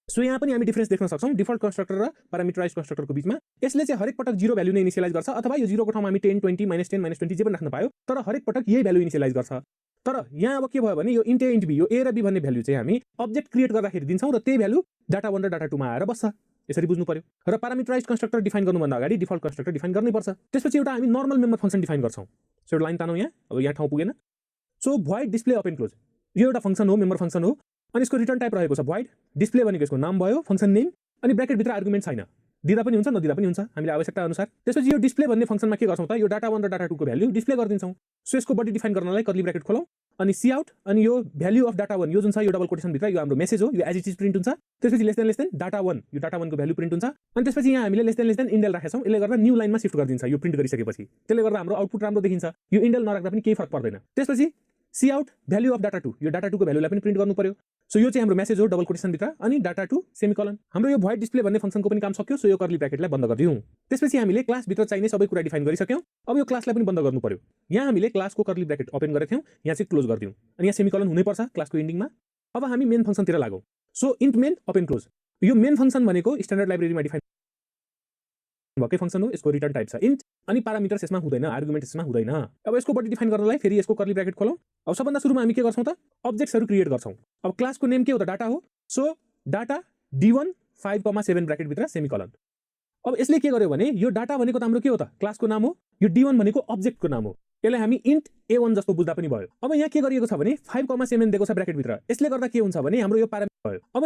सो यहाँ पनि हामी डिफरेन्स देख्न सक्छौं डिफल्ट कन्स्ट्रक्टर र प्यारामिटराइज्ड कन्स्ट्रक्टरको बीचमा यसले चाहिँ हरेक पटक 0 भ्यालु नै इनिशियलाइज गर्छ अथवा यो 0 को ठाउँमा हामी 10 20 -10 -20 जे पनि राख्न पायो तर हरेक पटक यही भ्यालु इनिशियलाइज गर्छ तर यहाँ अब के भयो भने यो int a int b यो a र b भन्ने भ्यालु चाहिँ हामी अब्जेक्ट क्रिएट गर्दाखेरि दिन्छौं र त्यही भ्यालु data1 र data2 मा आएर बस्छ यसरी बुझ्नु पर्यो र प्यारामिटराइज्ड कन्स्ट्रक्टर डिफाइन गर्नुभन्दा अगाडि डिफल्ट कन्स्ट्रक्टर डिफाइन गर्नै पर्छ त्यसपछि एउटा हामी नर्मल मेम्बर फंक्सन डिफाइन गर्छौं सो एउटा लाइन तानौं यहाँ अब यहाँ ठाउँ पुगेन so void display open close यो एउटा फंक्सन हो मेम्बर फंक्सन हो अनि यसको रिटर्न टाइप रहेको छ void डिस्प्ले भनेको यसको नाम भयो फंक्सन नेम अनि ब्र्याकेट भित्र आर्गुमेन्ट छैन दिँदा पनि हुन्छ नदिँदा पनि हुन्छ हामीले आवश्यकता अनुसार। त्यसपछि यो डिस्प्ले भन्ने फंक्सनमा के गर्छौं त यो डाटा 1 र डाटा 2 को भ्यालु डिस्प्ले गरिदिन्छौं। सो यसको बडी डिफाइन गर्नलाई कर्ली ब्र्याकेट खोलौं अनि सी आउट अनि यो भ्यालु अफ डाटा 1 यो जुन छ यो डबल कोटेसन भित्र यो हाम्रो मेसेज हो, यो एज इट इज प्रिन्ट हुन्छ। त्यसपछि लेस देन डाटा 1 यो डाटा 1 को भ्यालु प्रिन्ट हुन्छ अनि त्यसपछि यहाँ हामीले लेस देन इन्डेल राखेका छौं। यसले गर्दा न्यू लाइनमा शिफ्ट गरिदिन्छ यो प्रिन्ट गरिसकेपछि। त्यसले गर्दा हाम्रो आउटपुट राम्रो देखिन्छ। यो इन्डेल नराख्दा पनि केही फरक पर्दैन। त्यसपछि C out value of data 2 यो डाटा 2 को भ्यालुलाई पनि प्रिन्ट गर्नु पर्यो। सो यो चाहिँ हाम्रो मेसेज हो डबल कोटेसन भित्र अनि डाटा 2 सेमिकोलन। हाम्रो यो भोइड डिस्प्ले भन्ने फंक्सनको पनि काम सक्यो। सो यो कर्ली ब्र्याकेटलाई बन्द गरिदियौं। त्यसपछि हामीले क्लास भित्र चाहिने सबै कुरा डिफाइन गरिसक्यौं। अब यो क्लासलाई पनि बन्द गर्नु पर्यो। यहाँ हामीले क्लासको कर्ली ब्र्याकेट ओपन गरेका थियौं, यहाँ चाहिँ क्लोज गरिदियौं अनि यहाँ सेमिकोलन हुनै पर्छ क्लासको एन्डिङमा। अब हामी मेन फंक्सनतिर लागौं। So int main open close यो मेन फंक्सन भनेको स्ट्यान्डर्ड लाइब्रेरीमा डिफाइन भएकै फंक्सन हो। यसको रिटर्न टाइप छ इन्ट अनि प्यारामिटर्स यसमा हुँदैन, आर्गुमेन्ट यसमा हुँदैन। अब यसको बडी डिफाइन गर्नलाई फेरि यसको कर्ली ब्र्याकेट खोलौं। अब सबभन्दा सुरुमा हामी के गर्छौं त अब्जेक्ट्सहरु क्रिएट गर्छौं। अब क्लासको नेम के हो त डाटा हो। सो डाटा d1 5,7 ब्र्याकेट भित्र सेमिकोलन। अब यसले के गर्यो भने यो डाटा भनेको त हाम्रो के हो त क्लासको नाम हो, यो d1 भनेको अब्जेक्टको नाम हो। यसलाई हामी इन्ट a1 जस्तो बुझ्दा पनि भयो। अब यहाँ के गरिएको छ भने 5,7 दिएको छ ब्र्याकेट भित्र। यसले गर्दा के हुन्छ भने हाम्रो यो प्यारामिटर भयो। अब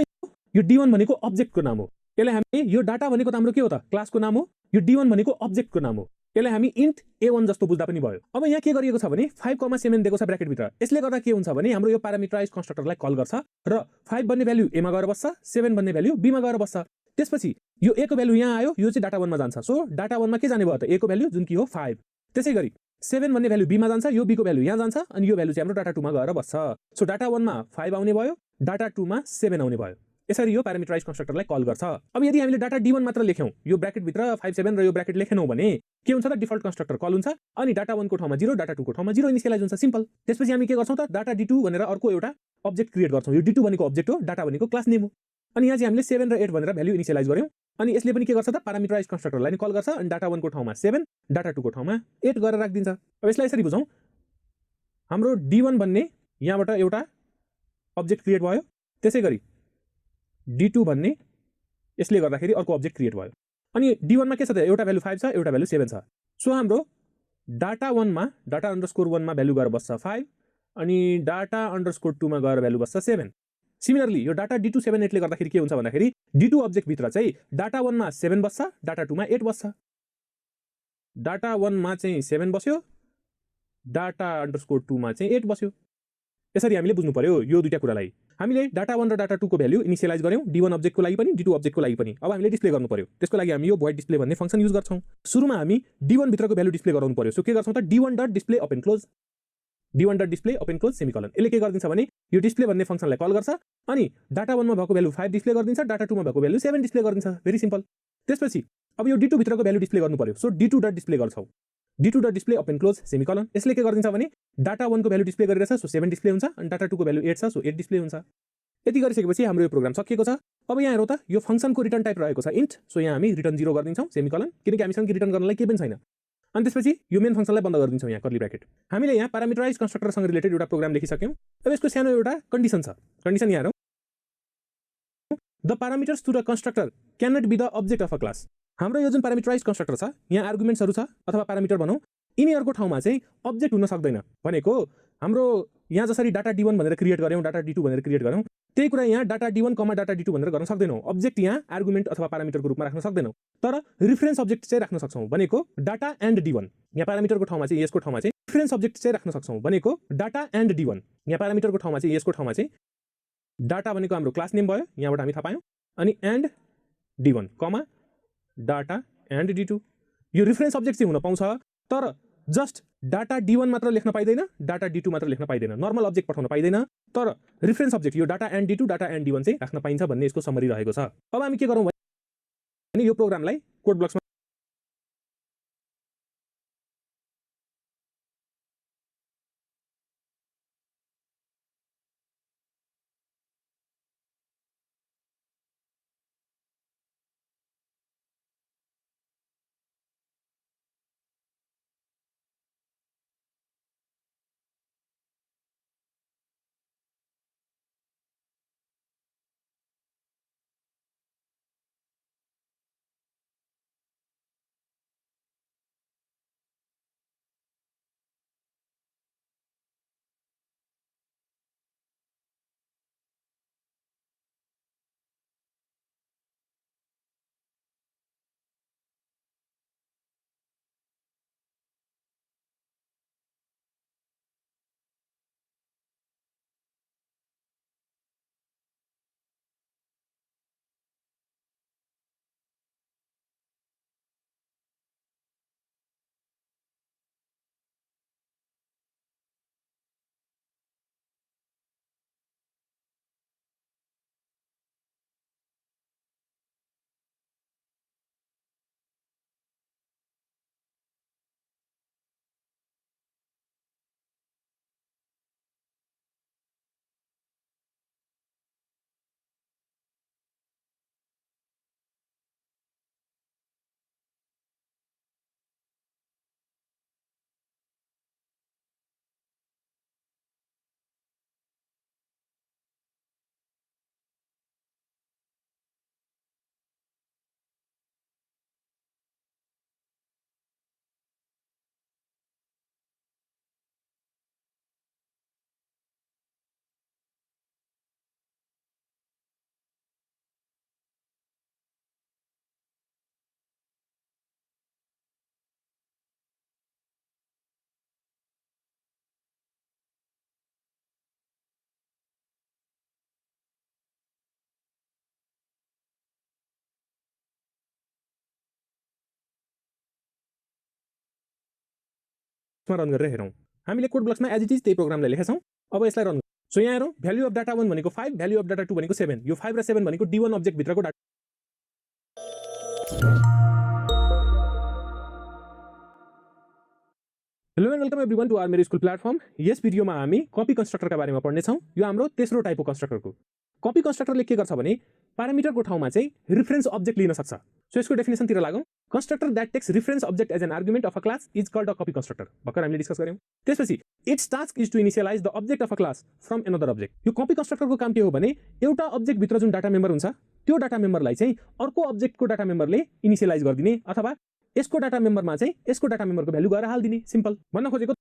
यो d1 भनेको अब्जेक्टको नाम हो। यसलाई हामी यो डाटा भनेको त हाम्रो के हो त क्लासको नाम हो, यो d1 भनेको अब्जेक्टको नाम हो। यसलाई हामी इन्ट a1 जस्तो बुझ्दा पनि भयो। अब यहाँ के गरिएको छ भने 5,7 दिएको छ ब्र्याकेट भित्र। यसले गर्दा के हुन्छ भने हाम्रो यो प्यारामिटराइज कन्स्ट्रक्टरलाई कल गर्छ र 5 भन्ने भ्यालु a मा गएर बस्छ, 7 भन्ने भ्यालु b मा गएर बस्छ। त्यसपछि यो a को भ्यालु यहाँ आयो, यो चाहिँ डाटा 1 मा जान्छ। सो डाटा 1 मा के जाने भयो त a को भ्यालु जुन कि हो 5। त्यसैगरी 7 भन्ने भ्यालु b मा जान्छ, यो b को भ्यालु यहाँ जान्छ अनि यो भ्यालु चाहिँ हाम्रो डाटा 2 मा गएर बस्छ। सो डाटा 1 मा 5 आउने भयो, डाटा 2 मा 7 आउने भयो। यसरी यो प्यारामिटराइज कन्स्ट्रक्टरलाई कल गर्छ। अब यदि हामीले डाटा d1 मात्र लेख्यौं, यो ब्र्याकेट भित्र 5 7 र यो ब्र्याकेट लेखेनौं भने के हुन्छ त डिफल्ट कन्स्ट्रक्टर कल हुन्छ अनि डाटा 1 को ठाउँमा 0, डाटा 2 को ठाउँमा 0 इनिशियलाइज हुन्छ। सिम्पल। त्यसपछि हामी के गर्छौं त डाटा d2 भनेर अर्को एउटा अब्जेक्ट क्रिएट गर्छौं। यो d2 भनेको अब्जेक्ट हो, डाटा भनेको क्लास नेम हो। अनि यहाँ चाहिँ हामीले 7 र 8 भनेर भ्यालु इनिशियलाइज गर्यौं अनि यसले पनि के गर्छ त प्यारामिटराइज कन्स्ट्रक्टरलाई कल गर्छ अनि डाटा 1 को ठाउँमा 7, डाटा 2 को ठाउँमा 8 गरेर राखिदिन्छ। अब यसलाई यसरी बुझौं। हाम्रो d1 भन्ने यहाँबाट एउटा अब्जेक्ट क्रिएट भयो, त्यसैगरी d2 भन्ने यसले गर्दाखेरि अर्को अब्जेक्ट क्रिएट भयो अनि d1 मा के छ त एउटा भ्यालु 5 छ, एउटा भ्यालु 7 छ। सो हाम्रो डाटा 1 मा डाटा अंडरस्कोर 1 मा भ्यालु गएर बस्छ 5 अनि डाटा अंडरस्कोर 2 मा गएर भ्यालु बस्छ 7। सिमिलरली यो डाटा d2 7 8 ले गर्दाखेरि के हुन्छ भन्दाखेरि d2 अब्जेक्ट भित्र चाहिँ डाटा 1 मा 7 बस्छ, डाटा 2 मा 8 बस्छ। डाटा 1 मा चाहिँ 7 बस्यो, डाटा अंडरस्कोर 2 मा चाहिँ 8 बस्यो। यसरी हामीले बुझ्नु पर्यो यो दुईटा कुरालाई। हामीले डाटा 1 र डाटा 2 को भ्यालु इनिशियलाइज गर्यौं d1 अब्जेक्टको लागि पनि d2 अब्जेक्टको लागि पनि। अब हामीले डिस्प्ले गर्नु पर्यो। त्यसको लागि हामी यो void डिस्प्ले भन्ने फंक्सन युज गर्छौं। सुरुमा हामी d1 भित्रको भ्यालु डिस्प्ले गराउनु पर्यो। सो के गर्छौं त d1.display open close, d1.display open close semicolon. यसले के गर्दिन्छ भने यो डिस्प्ले भन्ने फंक्सनलाई कल गर्छ अनि डाटा 1 मा भएको भ्यालु 5 डिस्प्ले गरिदिन्छ, डाटा 2 मा भएको भ्यालु 7 डिस्प्ले गरिदिन्छ। Very simple. त्यसपछि अब यो d2 भित्रको भ्यालु डिस्प्ले गर्नु पर्यो। सो d2.display गर्छौं, d2.display ओपन क्लोज सेमिकोलन। यसले के गरिदिन्छ भने डाटा 1 को भ्यालु डिस्प्ले गरिरहेछ, सो 7 डिस्प्ले हुन्छ अनि डाटा 2 को भ्यालु 8 छ, सो 8 डिस्प्ले हुन्छ। यति गरिसकेपछि हाम्रो यो प्रोग्राम सकिएको छ। अब यहाँ हेरौँ त यो फंक्सनको रिटर्न टाइप रहेको छ इन्ट। सो यहाँ हामी रिटर्न 0 गरिदिन्छौं सेमिकोलन किनकि हामीसँग रिटर्न गर्नलाई केही पनि छैन। अनि त्यसपछि यो मेन फंक्सनलाई बन्द गरिदिन्छौं यहाँ कर्ली ब्र्याकेट। हामीले यहाँ प्यारामिटराइज कन्स्ट्रक्टरसँग रिलेटेड एउटा प्रोग्राम लेखिसक्यौं। अब यसको सानो एउटा कन्डिसन छ। कन्डिसन यहाँ हेरौँ। The parameters to the constructor can not be the object of a class. हाम्रो यो जुन प्यारामिटराइज कन्स्ट्रक्टर छ यहाँ आर्गुमेन्ट्सहरु छ अथवा प्यारामिटर भनौं, यिनीहरुको ठाउँमा चाहिँ अब्जेक्ट हुन सक्दैन। भनेको हाम्रो यहाँ जसरी डाटा d1 भनेर क्रिएट गर्यौं, डाटा d2 भनेर क्रिएट गर्यौं, त्यही कुरा यहाँ डाटा d1, डाटा d2 भनेर गर्न सक्दैनौं। अब्जेक्ट यहाँ आर्गुमेन्ट अथवा प्यारामिटरको रूपमा राख्न सक्दैनौं, तर रिफरेन्स अब्जेक्ट चाहिँ राख्न सक्छौं। भनेको डाटा एन्ड d1 यहाँ प्यारामिटरको ठाउँमा चाहिँ यसको ठाउँमा चाहिँ रिफरेन्स अब्जेक्ट चाहिँ राख्न सक्छौं। भनेको डाटा एन्ड d1 यहाँ प्यारामिटरको ठाउँमा चाहिँ यसको ठाउँमा चाहिँ डाटा भनेको हाम्रो क्लास नेम भयो, यहाँबाट हामी थाहा पायौं, अनि and d1 comma data and d2 यो रिफरेन्स अब्जेक्ट चाहिँ हुन पाउँछ, तर जस्ट डाटा d1 मात्र लेख्न पाइदैन, डाटा d2 मात्र लेख्न पाइदैन, नर्मल अब्जेक्ट पठाउन पाइदैन, तर रिफरेन्स अब्जेक्ट यो data and d2 data and d1 चाहिँ राख्न पाइन्छ भन्ने यसको समरी रहेको छ। अब हामी के गरौँ भने यो प्रोग्रामलाई कोड ब्लक्समा रन गरेर हेरौँ। हामीले कोड ब्लक्समा एज इट इज त्यही प्रोग्रामलाई लेखेका छौँ। अब यसलाई रन। सो यहाँ हेरौँ, भ्याल्यु अफ डाटा 1 भनेको 5, भ्याल्यु अफ डाटा 2 भनेको 7। यो 5 र 7 भनेको D1 अब्जेक्ट भित्रको data. Hello and welcome everyone to our मेरो स्कुल प्लेटफर्म। यस भिडियोमा हामी कपी कन्स्ट्रक्टरका बारेमा पढ्नेछौँ। यो हाम्रो तेस्रो टाइपको कन्स्ट्रक्टरको। कपी कन्स्ट्रक्टरले के गर्छ भने प्यारामिटरको ठाउँमा चाहिँ रिफरेन्स अब्जेक्ट लिन सक्छ। सो यसको डेफिनेसनतिर लागौँ। Constructor that takes reference object as an argument of a class is called a copy constructor. भर्खर हामीले डिस्कस गऱ्यौँ। त्यसपछि its task is to initialise the object of a class from another object. यो copy कन्स्ट्रक्टरको काम के हो भने एउटा अब्जेक्ट भित्र जुन डाटा मेम्बर हुन्छ त्यो डाटा मेम्बरलाई चाहिँ अर्को अब्जेक्टको डाटा मेम्बरले इनिसियलाइज गरिदिने अथवा यसको डाटा मेम्बरमा चाहिँ यसको डाटा मेम्बरको भ्यालु गएर हालिदिने। सिम्पल भन्न खोजेको।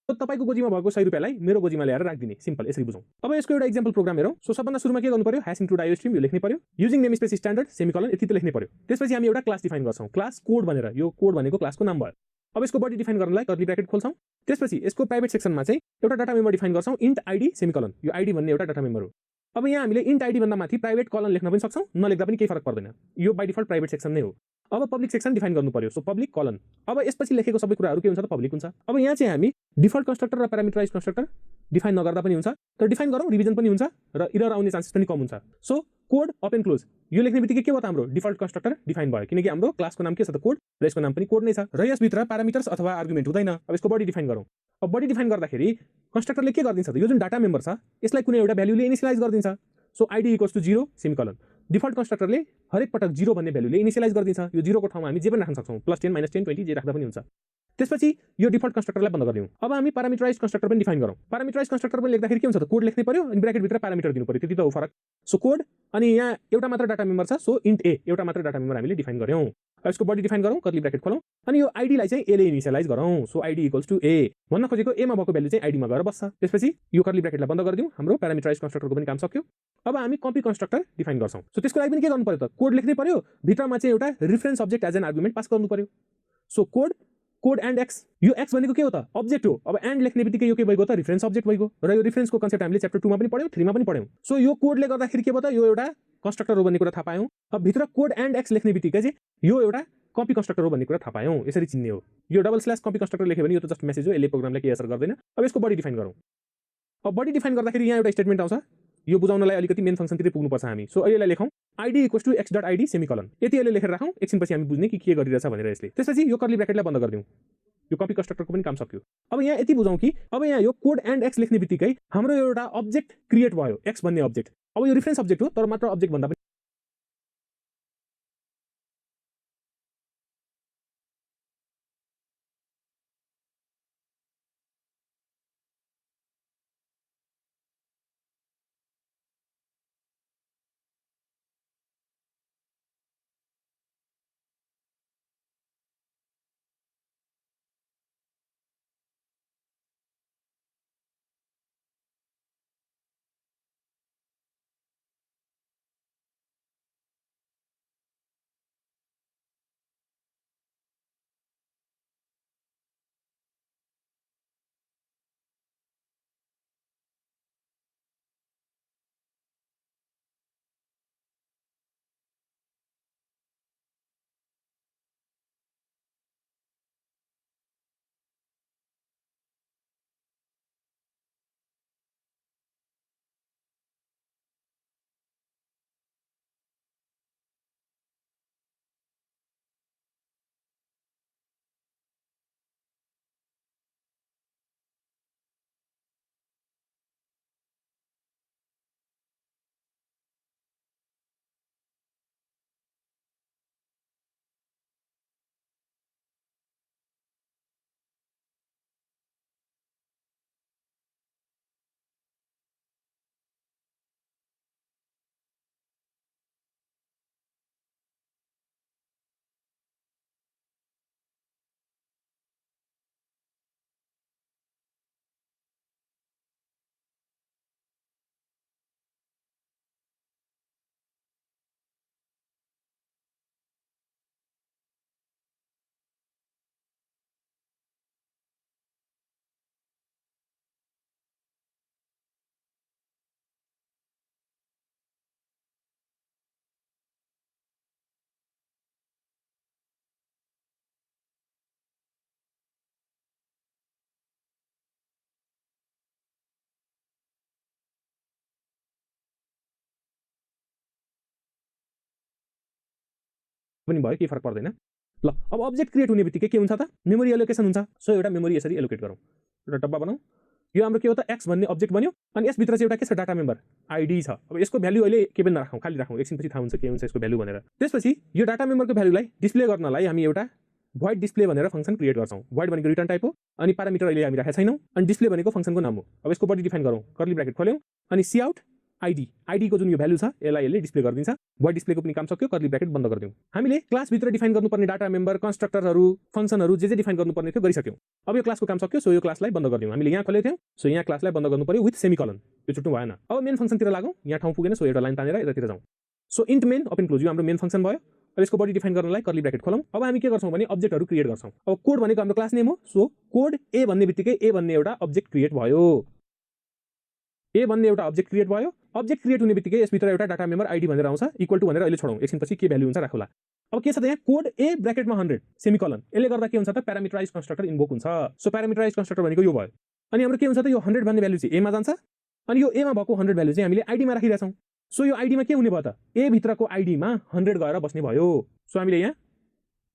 तपाईको गोजीमा भएको 100 रुपैयाँलाई मेरो गोजीमा ल्याएर राखिदिने। सिम्पल यसरी बुझौँ। अब यसको एउटा एक्जाम्पल प्रोग्राम हेरौँ। सो सबभन्दा सुरुमा के गर्नु पर्यो, # इन्क्लुड आइओ स्ट्रिम यो लेख्नु पर्यो। Using name space standard semicolon यति त लेख्नु पर्यो। त्यसपछि हामी एउटा क्लास डिफाइन गर्छौँ, क्लास कोड भनेर। यो कोड भनेको क्लासको नाम भयो। अब यसको बडी डिफाइन गर्नलाई कर्ली ब्र्याकेट खोल्छौँ। त्यसपछि यसको प्राइभेट सेक्सनमा चाहिँ एउटा डाटा मेम्बर डिफाइन गर्छौँ, इन्ट आइडी सेमिकोलन। यो आइडी भन्ने एउटा डाटा मेम्बर हो। अब यहाँ हामीले इन्ट आइडी भन्दा माथि प्राइभेट कलन लेख्न पनि सक्छौँ, नलेख्दा पनि केही फरक पर्दैन। यो बाइ डिफल्ट प्राइभेट सेक्सन नै हो। अब पब्लिक सेक्सन डिफाइन गर्नु पर्यो। So public kiln. अब यसपछि लेखेको सबै कुराहरू के हुन्छ त पब्लिक हुन्छ। अब यहाँ चाहिँ हामी डिफल्ट कन्स्ट्रक्टर र प्यारामिटराइज कन्स्ट्रक्टर डिफाइन नगर्दा पनि हुन्छ, तर डिफाइन गरौँ रिभिजन पनि हुन्छ र इरर आउने चान्सेस पनि कम हुन्छ। सो कोड ओपन क्लोज यो लेख्ने बित्तिकै के भयो त हाम्रो डिफल्ट कन्स्ट्रक्टर डिफाइन भयो, किनकि हाम्रो क्लासको नाम के छ त कोड र यसको नाम पनि कोड नै छ र यसभित्र प्यारामिटर्स अथवा आर्गुमेन्ट हुँदैन। अब यसको बडी डिफाइन गरौँ। अब बडी डिफाइन गर्दाखेरि कन्स्ट्रक्टरले के गरिदिन्छ त यो जुन डाटा मेम्बर छ यसलाई कुनै एउटा भ्यालुले इनिसियलाइज गरिदिन्छ। So ID equals to 0 semicolon. Default कन्स्ट्रक्टरले हरेक पटक 0 भन्ने भ्यालुले इनिसियलाइज गरिदिन्छ। यो 0 को ठाउँमा हामी जे पनि राख्न सक्छौँ, +10 -10 20 जे राख्दा पनि हुन्छ। त्यसपछि यो डिफल्ट कन्स्ट्रक्टरलाई बन्द गरिदिउँ। अब हामी प्यारामिटराइज कन्स्ट्रक्टर पनि डिफाइन गरौँ। प्यारामिटराइज कन्स्ट्रक्टर पनि लेख्दाखेरि के हुन्छ त कोड लेख्नै पर्यो अनि ब्र्याकेटभित्र प्यारामिटर दिनु पर्यो, त्यति त हो फरक। सो कोड अनि यहाँ एउटा मात्र डाटा मेम्बर छ, सो इन्ट ए एउटा मात्र डाटा मेम्बर हामीले डिफाइन गऱ्यौँ। अब यसको बडी डिफाइन गरौँ, कर्ली ब्र्याकेट खोलौँ अनि यो आइडीलाई चाहिँ एले इनिसियलाइज गरौँ। सो आइडी इक्वल्स टु ए। भन्न खोजेको एमा भएको भ्यालु चाहिँ आइडीमा गएर बस्छ। त्यसपछि यो कर्ली ब्र्याकेटलाई बन्द गरिदिउँ। हाम्रो प्यारामिटराइज कन्स्ट्रक्टरको पनि काम सक्यो। अब हामी कपी कन्स्ट्रक्टर डिफाइन गर्छौँ। सो त्यसको लागि पनि के गर्नु पर्यो त कोड लेख्नै पर्यो, भित्रमा चाहिँ एउटा reference object as an argument pass गर्नु पर्यो। So code and X. यो एक्स भनेको के हो त अब्जेक्ट हो। अब एन्ड लेख्ने बित्तिकै यो के भइगयो त रिफरेन्स अब्जेक्ट भइगयो र यो रिफरेन्सको कन्सेप्ट हामीले च्याप्टर 2 मा पनि पढ्यौँ, 3 मा पनि पढ्यौँ। सो यो कोडले गर्दाखेरि के भयो त यो एउटा कन्स्ट्रक्टर हो भन्ने कुरा थाहा पायौँ। अब भित्र कोड एन्ड एक्स लेख्ने बित्तिकै चाहिँ यो एउटा कपी कन्स्ट्रक्टर हो भन्ने कुरा थाहा पायौँ। यसरी चिन्ने हो। यो डबल स्ल्यास कपी कन्स्ट्रक्टर लेख्यो भने यो त जस्ट मेसेज हो, यसले प्रोग्रामलाई केही असर गर्दैन। अब यसको बडी डिफाइन गरौँ। अब बडी डिफाइन गर्दाखेरि यहाँ एउटा स्टेटमेन्ट आउँछ, यो बुझाउनलाई अलिकति मेन फंक्सनतिर पुग्नुपर्छ हामी। सो यसलाई लेखौँ ID equals to x dot ID semicolon. यति यसले लेखेर राखौँ, एकछिनपछि हामी बुझ्ने कि के गरिरहेछ भनेर यसले। त्यसपछि यो कर्ली ब्र्याकेटलाई बन्द गरिदिउँ। यो कपी कन्स्ट्रक्टरको पनि काम सक्यो। अब यहाँ यति बुझौँ कि अब यहाँ यो कोड एन्ड एक्स लेख्ने बित्तिकै हाम्रो एउटा अब्जेक्ट क्रिएट भयो, एक्स भन्ने अब्जेक्ट। अब यो रिफरेन्स अब्जेक्ट हो तर मात्र अब्जेक्ट भन्दा पनि पनि भयो, केही फरक पर्दैन। ल अब अब्जेक्ट क्रिएट हुने बित्तिकै के हुन्छ त, मेमोरी एलोकेसन हुन्छ। सो एउटा मेमोरी यसरी एलोकेट गरौँ, एउटा डब्बा बनाऊ। यो हाम्रो के हो त, एक्स भन्ने अब्जेक्ट बन्यो अनि यसभित्र चाहिँ एउटा के छ, डाटा मेम्बर आइडी छ। अब यसको भ्यालु अहिले के पनि नराखौँ, खाली राखौँ, एकछिनपछि थाहा हुन्छ के हुन्छ यसको भ्यालु भनेर। त्यसपछि यो डाटा मेम्बरको भ्यालुलाई डिस्प्ले गर्नलाई हामी एउटा void display भनेर फंक्सन क्रिएट गर्छौं। void भनेको रिटर्न टाइप हो अनि प्यारामिटर अहिले हामी राखेका छैनौं अनि डिस्प्ले भनेको फंक्सनको नाम हो। अब यसको बडी डिफाइन गरौँ, कर्ली ब्र्याकेट खोल्यौं अनि काउट आईडी को जुन यो भ्यालु छ यसलाई यसले डिस्प्ले गरिदिन्छ। void डिस्प्ले को पनि काम सक्यो, कर्ली ब्र्याकेट बन्द गरिदियौं। हामीले क्लास भित्र डिफाइन गर्नुपर्ने डाटा मेम्बर, कन्स्ट्रक्टरहरु, फंक्सनहरु जे डिफाइन गर्नुपर्ने थियो गरिसक्यौं। अब यो क्लासको काम सक्यो, सो यो क्लासलाई बन्द गरिदियौं। हामीले यहाँ खोलेको थियौं, सो यहाँ क्लासलाई बन्द गर्नु पर्यो विथ सेमिकोलन, यो छुट्नु भएन। अब मेन फंक्सनतिर लागौं, यहाँ ठाउँ पुगेन, सो एउटा लाइन तानेर यतातिर जाउँ। So int main open close यो हाम्रो मेन फंक्सन भयो। अब यसको बडी डिफाइन गर्नलाई कर्ली ब्र्याकेट खोलौं। अब हामी के गर्छौं भने अब्जेक्टहरु क्रिएट गर्छौं। अब कोड भनेको हाम्रो क्लास नेम हो, सो कोड ए भन्ने बित्तिकै ए भन्ने एउटा अब्जेक्ट क्रिएट भयो। ए भन्ने एउटा अब्जेक्ट क्रिएट भयो। अब्जेक्ट क्रिएट हुने बित्तिकै यसभित्र एउटा डाटा मेम्बर आईडी भनेर आउँछ, इक्वल टु भनेर अहिले छोडौं, एकछिनपछि के भ्यालु हुन्छ राखौला। अब के छ त यहाँ कोड ए ब्र्याकेटमा 100 सेमिकोलन, यसले गर्दा के हुन्छ त प्यारामिटराइज कन्स्ट्रक्टर इन्भोक हुन्छ। सो प्यारामिटराइज कन्स्ट्रक्टर भनेको यो भयो। अनि हाम्रो के हुन्छ त यो 100 भन्ने भ्यालु चाहिँ ए मा जान्छ अनि यो ए मा भएको 100 भ्यालु चाहिँ हामीले आईडी मा राखिरहेछौं। सो यो आईडी मा के हुने भयो त ए भित्रको आईडी मा 100 गएर बस्ने भयो। सो हामीले यहाँ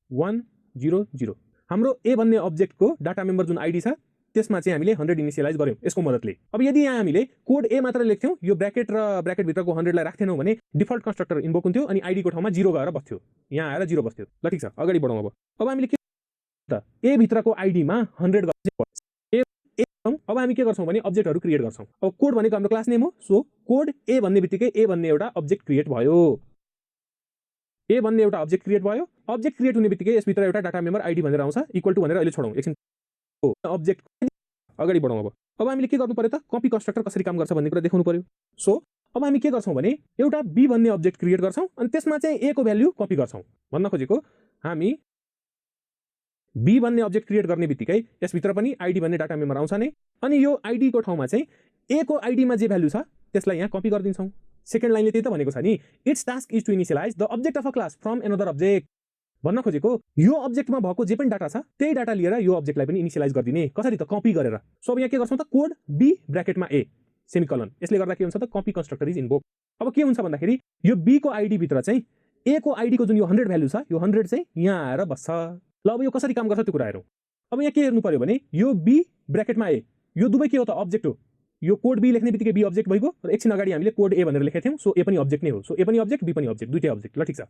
100 हाम्रो ए भन्ने अब्जेक्टको डाटा मेम्बर जुन आईडी छ त्यसमा चाहिँ हामीले 100 इनिशियलाइज गर्यौं यसको मद्दतले। अब यदि यहाँ हामीले कोड ए मात्र लेख्थ्यौं, यो ब्र्याकेट र ब्र्याकेट भित्रको 100 लाई राख्थेनौं भने डिफल्ट कन्स्ट्रक्टर इन्भोक हुन्थ्यो अनि आईडी को ठाउँमा 0 गएर बस्थ्यो, यहाँ आएर 0 बस्थ्यो। ल ठीक छ, अगाडि बढौं। अब हामीले के त ए भित्रको आईडी मा 100 अब हामी के गर्छौं भने अब्जेक्टहरु क्रिएट गर्छौं। अब कोड भनेको हाम्रो क्लास नेम हो, सो कोड ए भन्ने बित्तिकै ए भन्ने एउटा अब्जेक्ट क्रिएट भयो। ए भन्ने एउटा अब्जेक्ट क्रिएट भयो। अब्जेक्ट क्रिएट हुने बित्तिकै यसभित्र एउटा डाटा मेम्बर आईडी भनेर आउँछ, इक्वल टु भनेर अहिले छोडौं, एकछिन अब्जेक्ट अगाडि बढौं। अब हामीले के गर्नु पर्यो त कपी कन्स्ट्रक्टर कसरी काम गर्छ भन्ने कुरा देखाउनु पर्यो। सो अब हामी के गर्छौं भने एउटा बी भन्ने अब्जेक्ट क्रिएट गर्छौं अनि त्यसमा चाहिँ ए को भ्यालु कपी गर्छौं। भन्न खोजेको हामी बी भन्ने अब्जेक्ट क्रिएट गर्ने बित्तिकै यसभित्र पनि आईडी भन्ने डाटा मेम्बर आउँछ नै अनि यो आईडी को ठाउँमा चाहिँ ए को आईडी मा जे भ्यालु छ त्यसलाई यहाँ कपी गरिदिन्छौं। सेकेन्ड लाइनले त्यही त भनेको छ नि, it's task is to initialise the object of a class from another object. भन्न खोजेको यो अब्जेक्टमा भएको जे पनि डाटा छ त्यही डाटा लिएर यो अब्जेक्टलाई पनि इनिशियलाइज गरिदिने, कसरी त कपी गरेर। सो अब यहाँ के गर्छौं त कोड बी ब्र्याकेटमा ए सेमिकोलन, यसले गर्दा के हुन्छ त कपी कन्स्ट्रक्टर इज इन्भोक। अब के हुन्छ भन्दाखेरि यो बी को आईडी भित्र चाहिँ ए को आईडी को जुन यो 100 भ्यालु छ यो 100 चाहिँ यहाँ आएर बस्छ। ल अब यो कसरी काम गर्छ त्यो कुरा हेरौं। अब यहाँ के हेर्नु पर्यो भने यो बी ब्र्याकेटमा ए यो दुवै के हो त अब्जेक्ट हो। यो कोड बी लेख्ने बित्तिकै बी अब्जेक्ट भइगयो र एकछिन अगाडि हामीले कोड ए भनेर लेखेका थियौं, सो ए पनि अब्जेक्ट नै हो। सो ए पनि अब्जेक्ट, बी पनि अब्जेक्ट, दुईटै अब्जेक्ट। ल ठीक छ,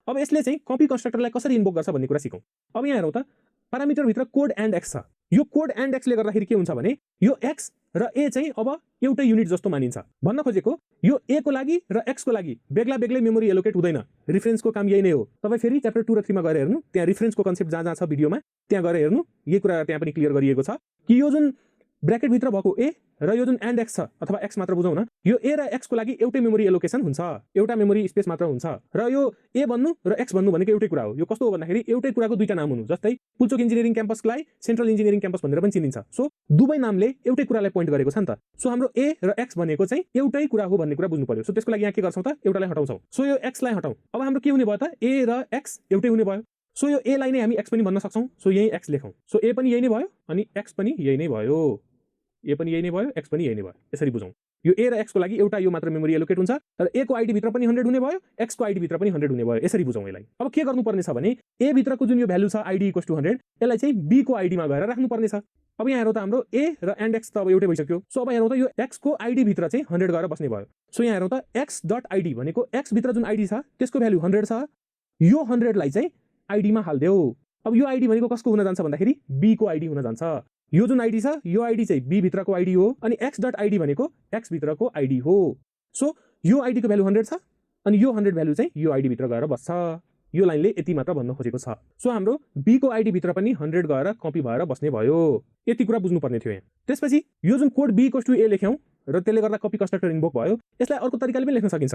अब यसले चाहिँ कपी कन्स्ट्रक्टरलाई कसरी इन्भोक गर्छ भन्ने कुरा सिकौं। अब यहाँ हेरौं त प्यारामिटर भित्र कोड एन्ड एक्स छ। यो कोड एन्ड एक्स ले गर्दाखेरि के हुन्छ भने यो एक्स र ए चाहिँ अब एउटै युनिट जस्तो मानिन्छ। भन्न खोजेको यो ए को लागि र एक्स को लागि बेग्ला बेग्लै मेमोरी एलोकेट हुँदैन, रिफरेन्सको काम यही नै हो। तपाई फेरि च्याप्टर 2 र 3 मा गएर हेर्नु, त्यहाँ रिफरेन्सको कन्सेप्ट जहाँ छ भिडियोमा त्यहाँ गएर हेर्नु, यही कुरा त्यहाँ पनि क्लियर गरिएको छ कि यो जुन ब्र्याकेट भित्र भएको ए र यो जुन एन्ड एक्स छ अथवा एक्स मात्र बुझौं न, यो ए र एक्स को लागि एउटै मेमोरी एलोकेसन हुन्छ, एउटा मेमोरी स्पेस मात्र हुन्छ र यो ए भन्नु र एक्स भन्नु भनेको एउटै कुरा हो। यो कस्तो हो भन्दाखेरि एउटै कुराको दुईटा नाम हुनु, जस्तै पुल्चोक इन्जिनियरिङ क्याम्पसलाई सेन्ट्रल इन्जिनियरिङ क्याम्पस भनेर पनि चिनिन्छ। सो दुवै नामले एउटै कुरालाई पोइन्ट गरेको छ नि त। सो हाम्रो ए र एक्स भनेको चाहिँ एउटै कुरा हो भन्ने कुरा बुझ्नु पर्यो। सो त्यसको लागि यहाँ के गर्छौं त एउटालाई हटाउँछौं। सो यो एक्स लाई हटाउँ। अब हाम्रो के हुने भयो त ए र एक्स एउटै हुने भयो। सो यो ए लाई नै हामी एक्स पनि भन्न सक्छौं, सो यही एक्स लेखौं। सो ए पनि यही नै भयो अनि एक्स पनि यही नै भयो, ए पनि यही नै भयो, एक्स पनि यही नै भयो। यसरी बुझौं। यो ए र एक्स को लागि एउटा यो मात्र मेमोरी एलोकेट हुन्छ र ए को आईडी भित्र पनि 100 हुने भयो, एक्स को आईडी भित्र पनि 100 हुने भयो। यसरी बुझौं यसलाई। अब के गर्नुपर्ने छ भने ए भित्रको जुन यो भ्यालु छ आईडी इक्वल्स टु 100 यसलाई चाहिँ बी को आईडी मा गएर राख्नुपर्ने छ। अब यहाँ हेरौं त हाम्रो ए र एन्ड एक्स त अब एउटै भइसक्यो। सो अब हेरौं त यो एक्स को आईडी भित्र चाहिँ 100 गएर बस्ने भयो। सो यहाँ हेरौं त एक्स डट आईडी भनेको एक्स भित्र जुन आईडी छ त्यसको भ्यालु 100 छ, यो 100 लाई चाहिँ आईडी मा हाल्देऊ। अब यो आईडी भनेको कसको हुन जान्छ भन्दाखेरि बी को आईडी हुन जान्छ। यो जुन आईडी छ यो आईडी चाहिँ बी भित्रको आईडी हो अनि एक्स डट आईडी भनेको एक्स भित्रको आईडी हो। सो यो आईडी को भ्यालु 100 छ अनि यो 100 भ्यालु चाहिँ यो आईडी भित्र गएर बस्छ। यो लाइनले यति मात्र भन्न खोजेको छ। सो हाम्रो बी को आईडी भित्र पनि 100 गएर कपी भएर बस्ने भयो। यति कुरा बुझ्नु पर्ने थियो यहाँ। त्यसपछि यो जुन कोड बी इक्वल्स टु ए लेख्यौं र त्यसले गर्दा कपी कन्स्ट्रक्टर इन्भोक भयो, यसलाई अर्को तरिकाले पनि लेख्न सकिन्छ।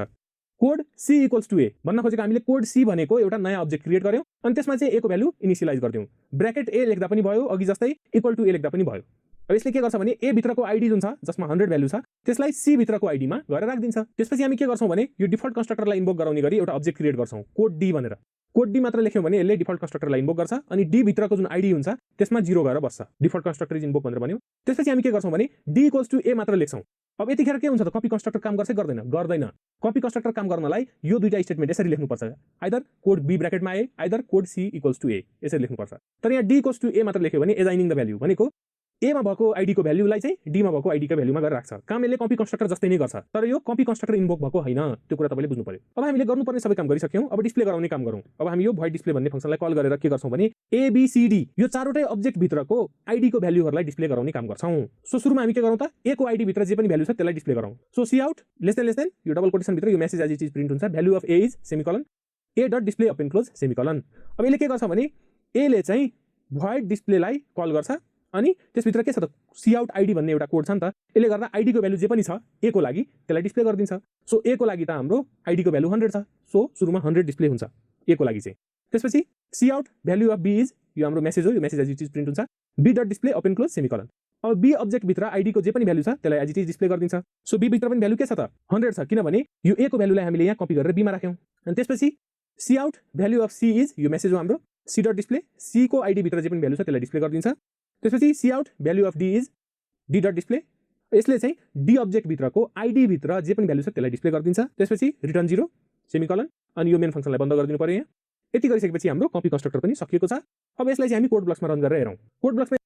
कोड सी इक्वल्स टु ए भन्न खोजेको हामीले कोड सी भनेको एउटा नयाँ अब्जेक्ट क्रिएट गर्यौं अनि त्यसमा चाहिँ ए को भ्यालु इनिशियलाइज गर्दियौं। ब्र्याकेट ए लेख्दा पनि भयो, अघि जस्तै इक्वल टु ए लेख्दा पनि भयो। अब यसले के गर्छ भने ए भित्रको आईडी जुन छ जसमा 100 भ्यालु छ त्यसलाई सी भित्रको आईडी मा गएर राख्दिन्छ। त्यसपछि हामी के गर्छौं भने यो डिफल्ट कन्स्ट्रक्टरलाई इन्भोक गराउने गरी एउटा अब्जेक्ट क्रिएट गर्छौं कोड डी भनेर। कोड डी मात्र लेख्यौं भने यसले डिफल्ट कन्स्ट्रक्टरलाई इन्भोक गर्छ अनि डी भित्रको जुन आईडी हुन्छ त्यसमा 0 गएर बस्छ। डिफल्ट कन्स्ट्रक्टर इज इन्भोक भनेर भन्यो। त्यसपछि हामी के गर्छौं भने डी इक्वल्स टु ए मात्र लेख्छौं अब यतिखेर के हुन्छ त कपी कन्स्ट्रक्टर काम गर्छ गर्दैन गर्दैन कपी कन्स्ट्रक्टर काम गर्नलाई यो दुईटा स्टेटमेन्ट यसरी लेख्नुपर्छ आइदर कोड बी ब्र्याकेटमा A either code C equals to A यसरी लेख्नुपर्छ तर यहाँ डी इक्वल्स टु ए मात्र लेख्यो भने एजाइनिङ द भ्याल्यु भनेको एमा भएको आइडीको भ्याल्युलाई चाहिँ डीमा भएको आइडीको भ्याल्युमा गरेर राख्छ काम यसले कपी कन्स्ट्रक्टर जस्तै नै गर्छ तर यो कपी कन्स्ट्रक्टर इन्भोक भएको होइन त्यो कुरा तपाईँले बुझ्नु पर्यो अब हामीले गर्नुपर्ने सबै काम गरिसक्यौँ अब डिस्प्ले गराउने काम गरौँ अब हामी यो भोइड डिस्प्ले भन्ने फंक्सनलाई कल गरेर के गर्छौँ भने एबीसीडी यो चारवटै अब्जेक्ट भित्रको आइडीको भ्याल्युहरूलाई डिस्प्ले गराउने काम गर्छौँ सो सुरुमा हामी के गरौँ त ए को आइडी भित्र जे पनि भ्याल्यु छ त्यसलाई डिस्प्ले गरौँ so C out less than यो डबल कोटेसन भित्र यो message as it is print हुन्छ value of A is semicolon A dot display open close semicolon अब यसले के गर्छ भने एले चाहिँ भोइड डिस्प्लेलाई कल गर्छ अनि त्यसभित्र के छ त सी आउट आइडी भन्ने एउटा कोड छ नि त यसले गर्दा आइडीको भ्याल्यु जे पनि छ ए को लागि त्यसलाई डिस्प्ले गरिदिन्छ सो ए को लागि त हाम्रो आइडीको भ्याल्यु 100 छ सो सुरुमा 100 डिस्प्ले हुन्छ ए को लागि चाहिँ त्यसपछि C out value of B is यो हाम्रो मेसेज हो यो message as it is print हुन्छ B dot display open close semicolon अब बी अब्जेक्ट भित्र आइडीको जे पनि भ्याल्यु छ त्यसलाई एज इट इज डिस्प्ले गरिदिन्छ सो बी भित्र पनि भ्याल्यु के छ त 100 छ किनभने यो ए को भ्याल्युलाई हामीले यहाँ कपी गरेर बीमा राख्यौँ अनि त्यसपछि C out value of C is यो मेसेज हो हाम्रो सी डट डिस्प्ले सी को आइडी भित्र जे पनि भ्याल्यु छ त्यसलाई डिस्प्ले गरिदिन्छ त्यसपछि C out value of D is D dot display यसले चाहिँ डी अब्जेक्ट भित्रको आइडी भित्र जे पनि भ्याल्यु छ त्यसलाई डिस्प्ले गरिदिन्छ त्यसपछि रिटर्न 0 सेमिकोलन अनि यो मेन फंक्सनलाई बन्द गरिदिनु पर्यो यहाँ यति गरिसकेपछि हाम्रो कपी कन्स्ट्रक्टर पनि सकिएको छ अब यसलाई चाहिँ हामी कोड ब्लक्समा रन गरेर हेरौँ कोड ब्लक्समा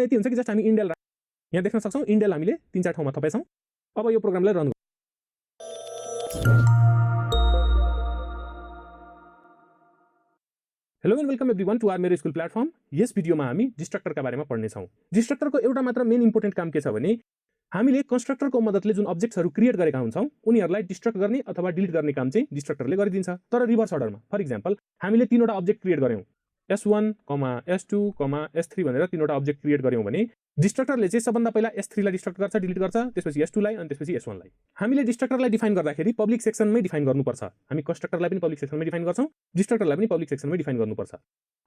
यति हुन्छ कि जस्ट हामी इन्डेल यहाँ देख्न सक्छौँ इन्डेल हामीले 3-4 ठाउँमा थपेछौँ। अब यो प्रोग्रामलाई run hello and welcome everyone to our मेरो स्कुल प्लेटफर्म। यस भिडियोमा हामी डिस्ट्रक्टरका बारेमा पढ्नेछौँ। डिस्ट्रक्टरको एउटा मात्र मेन इम्पोर्टेन्ट काम के छ भने हामीले कन्स्ट्रक्टरको मद्दतले जुन अब्जेक्ट्सहरू क्रिएट गरेका हुन्छौँ उनीहरूलाई डिस्ट्रक्ट गर्ने अथवा डिलिट गर्ने काम चाहिँ डिस्ट्रक्टरले गरिदिन्छ, तर रिभर्स अर्डरमा। फर इक्जाम्पल हामीले 3वटा अब्जेक्ट क्रिएट गर्यौँ, S1, S2, S3 भनेर 3वटा अब्जेक्ट क्रिएट गर्यौँ भने डिस्ट्रक्टरले चाहिँ सबभन्दा पहिला S3 लाई डिस्ट्रक्ट गर्छ, डिलिट गर्छ, त्यसपछि S2 लाई अनि त्यसपछि S1 लाई। हामीले डिस्ट्रक्टरलाई डिफाइन गर्दाखेरि पब्लिक सेक्सनमै डिफाइन गर्नुपर्छ। हामी कन्स्ट्रक्टरलाई पनि पब्लिक सेक्सनमै डिफाइन गर्छौँ, डिस्ट्रक्टरलाई पनि पब्लिक सेक्सनमै डिफाइन गर्नुपर्छ।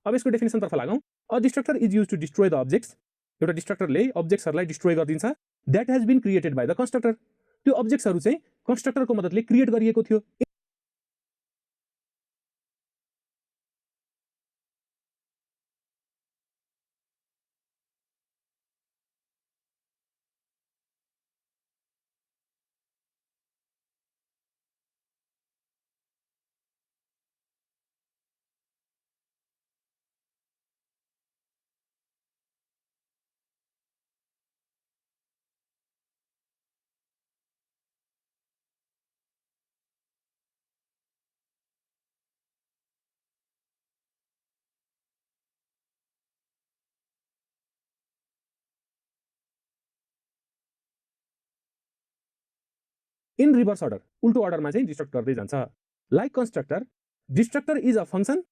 अब यसको डेफिनेसनतर्फ लागौँ। A destructor is use to destroy the objects. एउटा डिस्ट्रक्टरले अब्जेक्ट्सहरूलाई डिस्ट्रोय गरिदिन्छ that has been created by the constructor. त्यो अब्जेक्ट्सहरू चाहिँ कन्स्ट्रक्टरको मद्दतले क्रिएट गरिएको थियो। इन रिभर्स अर्डर, उल्टो अर्डरमा चाहिँ डिस्ट्रक्ट गर्दै जान्छ। Like constructor, destructor is a function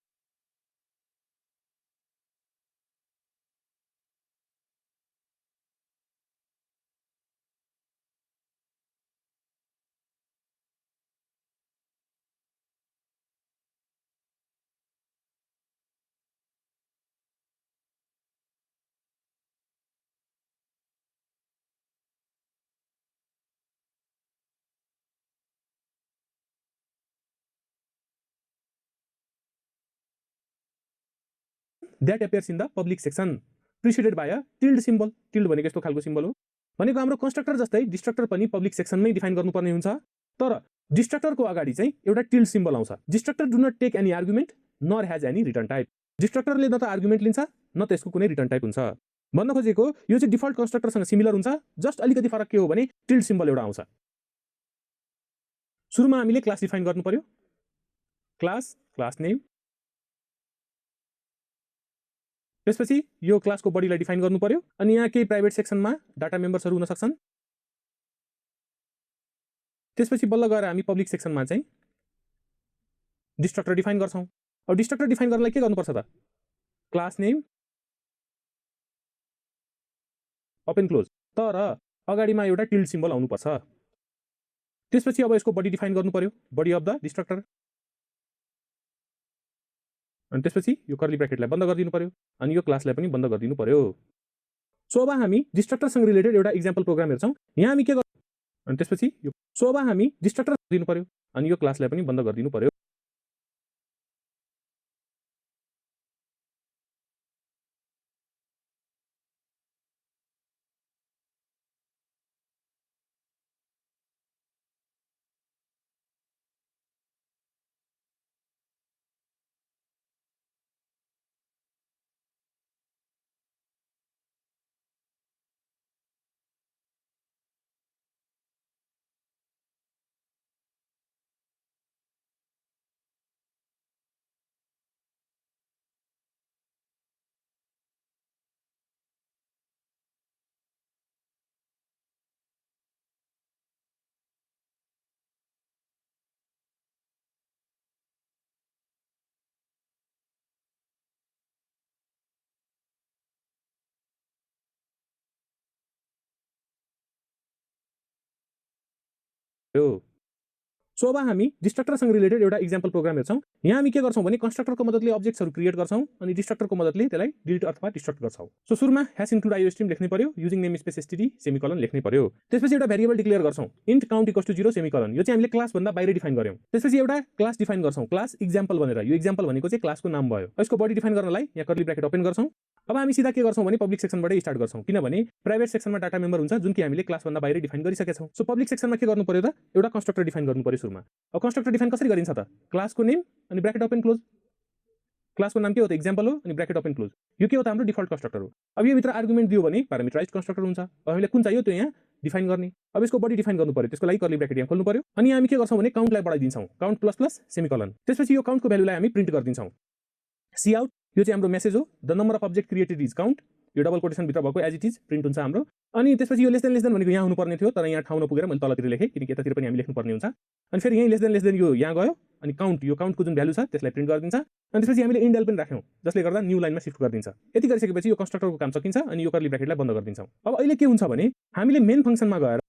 that appears in the public section preceded bye a tilde symbol. Tilde भनेको यस्तो खालको सिम्बल हो। भनेको हाम्रो कन्स्ट्रक्टर जस्तै डिस्ट्रक्टर पनि पब्लिक सेक्सनमै डिफाइन गर्नुपर्ने हुन्छ, तर डिस्ट्रक्टरको अगाडि चाहिँ एउटा टिल्ड सिम्बल आउँछ। Destructor do not take any argument nor has any return type. डिस्ट्रक्टरले न त आर्गुमेन्ट लिन्छ न त यसको कुनै रिटर्न टाइप हुन्छ। भन्न खोजेको यो चाहिँ डिफल्ट कन्स्ट्रक्टरसँग सिमिलर हुन्छ, जस्ट अलिकति फरक के हो भने टिल्ड सिम्बल एउटा आउँछ। सुरुमा हामीले क्लास डिफाइन गर्नु पर्यो। क्लास नेम, त्यसपछि यो क्लासको बडीलाई डिफाइन गर्नु पर्यो। अनि यहाँ केही प्राइभेट सेक्सनमा डाटा मेम्बर्सहरू हुन सक्छन्। त्यसपछि बल्ल गएर हामी पब्लिक सेक्सनमा चाहिँ डिस्ट्रक्टर डिफाइन गर्छौँ। अब डिस्ट्रक्टर डिफाइन गर्नलाई के गर्नुपर्छ त? क्लास नेम ओपन क्लोज, तर अगाडिमा एउटा टिल्ड सिम्बल आउनुपर्छ। त्यसपछि अब यसको बडी डिफाइन गर्नु पर्यो, बडी अफ द डिस्ट्रक्टर। अनि त्यसपछि यो कर्ली ब्र्याकेटलाई बन्द गरिदिनु पर्यो अनि यो क्लासलाई पनि बन्द गरिदिनु पर्यो। सो अब हामी डिस्ट्रक्टरसँग रिलेटेड एउटा इक्जाम्पल प्रोग्राम हेर्छौँ। यहाँ हामी के गर्छौँ अनि त्यसपछि यो सो अब हामी डिस्ट्रक्टर दिनु पर्यो अनि यो क्लासलाई पनि बन्द गरिदिनु पर्यो। सो अब हामी डिस्ट्रक्टरसँग रिलेटेड एउटा इक्जाम्पल प्रोग्राम हेर्छौँ। यहाँ हामी के गर्छौँ भने कन्स्ट्रक्टरको मद्दतले अब्जेक्ट्सहरू क्रिएट गर्छौँ अनि डिस्ट्रक्टरको मद्दतले त्यसलाई डिलिट अथवा डिस्ट्रक्ट गर्छौँ। सो सुरुमा ह्याश इन्क्लुड आइओ स्ट्रिम लेख्नै पर्यो, using name space STD semicolon लेख्नै पर्यो। त्यसपछि एउटा भेरिएबल डिक्लेयर गर्छौँ, int count equals to 0 semicolon. यो चाहिँ हामीले क्लासभन्दा बाहिर डिफाइन गर्यौँ। त्यसपछि एउटा क्लास डिफाइन गर्छौँ, क्लास इक्जाम्पल भनेर। यो इक्जाम्पल भनेको चाहिँ क्लासको नाम भयो। यसको बडी डिफाइन गर्नलाई यहाँ कर्ली ब्र्याकेट ओपन गर्छौँ। अब हामी सिधा के गर्छौँ भने पब्लिक सेक्सनबाटै स्टार्ट गर्छौँ, किनभने प्राइभेट सेक्सनमा डाटा मेम्बर हुन्छ जुन कि हामीले क्लासभन्दा बाहिर डिफाइन गरिसकेका छौँ। सो पब्लिक सेक्सनमा के गर्नु पर्यो त? एउटा कन्स्ट्रक्टर डिफाइन गर्नु पर्यो सुरुमा। अब कन्स्ट्रक्टर डिफाइन कसरी गरिन्छ त? क्लासको नेम अनि ब्र्याकेट ओपन क्लोज। क्लासको नाम के हो त एक्जाम्पल हो अनि ब्र्याकेट ओपन क्लोज यो के हो त हाम्रो डिफल्ट कन्स्ट्रक्टर हो अब यो भित्र आर्गुमेन्ट दियो भने प्यारामिटराइज्ड कन्स्ट्रक्टर हुन्छ अब हामीले कुन चाहियो त्यो यहाँ डिफाइन गर्ने अब यसको बडी डिफाइन गर्नु पर्यो त्यसको लागि कर्ली ब्र्याकेट यहाँ खोल्नु पर्यो अनि हामी के गर्छौँ भने काउन्टलाई बढाइदिन्छौँ काउन्ट प्लस प्लस सेमिकोलन त्यसपछि यो काउन्टको भ्यालुलाई हामी प्रिन्ट गरिदिन्छौँ सी आउट यो चाहिँ हाम्रो मेसेज हो the number of object created is count यो डबल कोटेसन भित्र भएको एज इट इज प्रिन्ट हुन्छ हाम्रो अनि त्यसपछि यो लेस देन भनेको यहाँ हुनुपर्ने थियो तर यहाँ ठाउँ नपुगेर मैले तलतिर लेखेँ किनकि यतातिर पनि हामी लेख्नुपर्ने हुन्छ अनि फेरि यहीँ लेस देन यो यहाँ गयो अनि काउन्ट यो काउन्टको जुन भ्यालु छ त्यसलाई प्रिन्ट गरिदिन्छ अनि त्यसपछि हामीले इन्डेल पनि राख्यौँ जसले गर्दा न्यू लाइनमा सिफ्ट गरिदिन्छ यति गरिसकेपछि यो कन्स्ट्रक्टरको काम सकिन्छ अनि यो कर्ली ब्र्याकेटलाई बन्द गरिदिन्छौँ अब अहिले के हुन्छ भने हामीले मेन फङ्सनमा गएर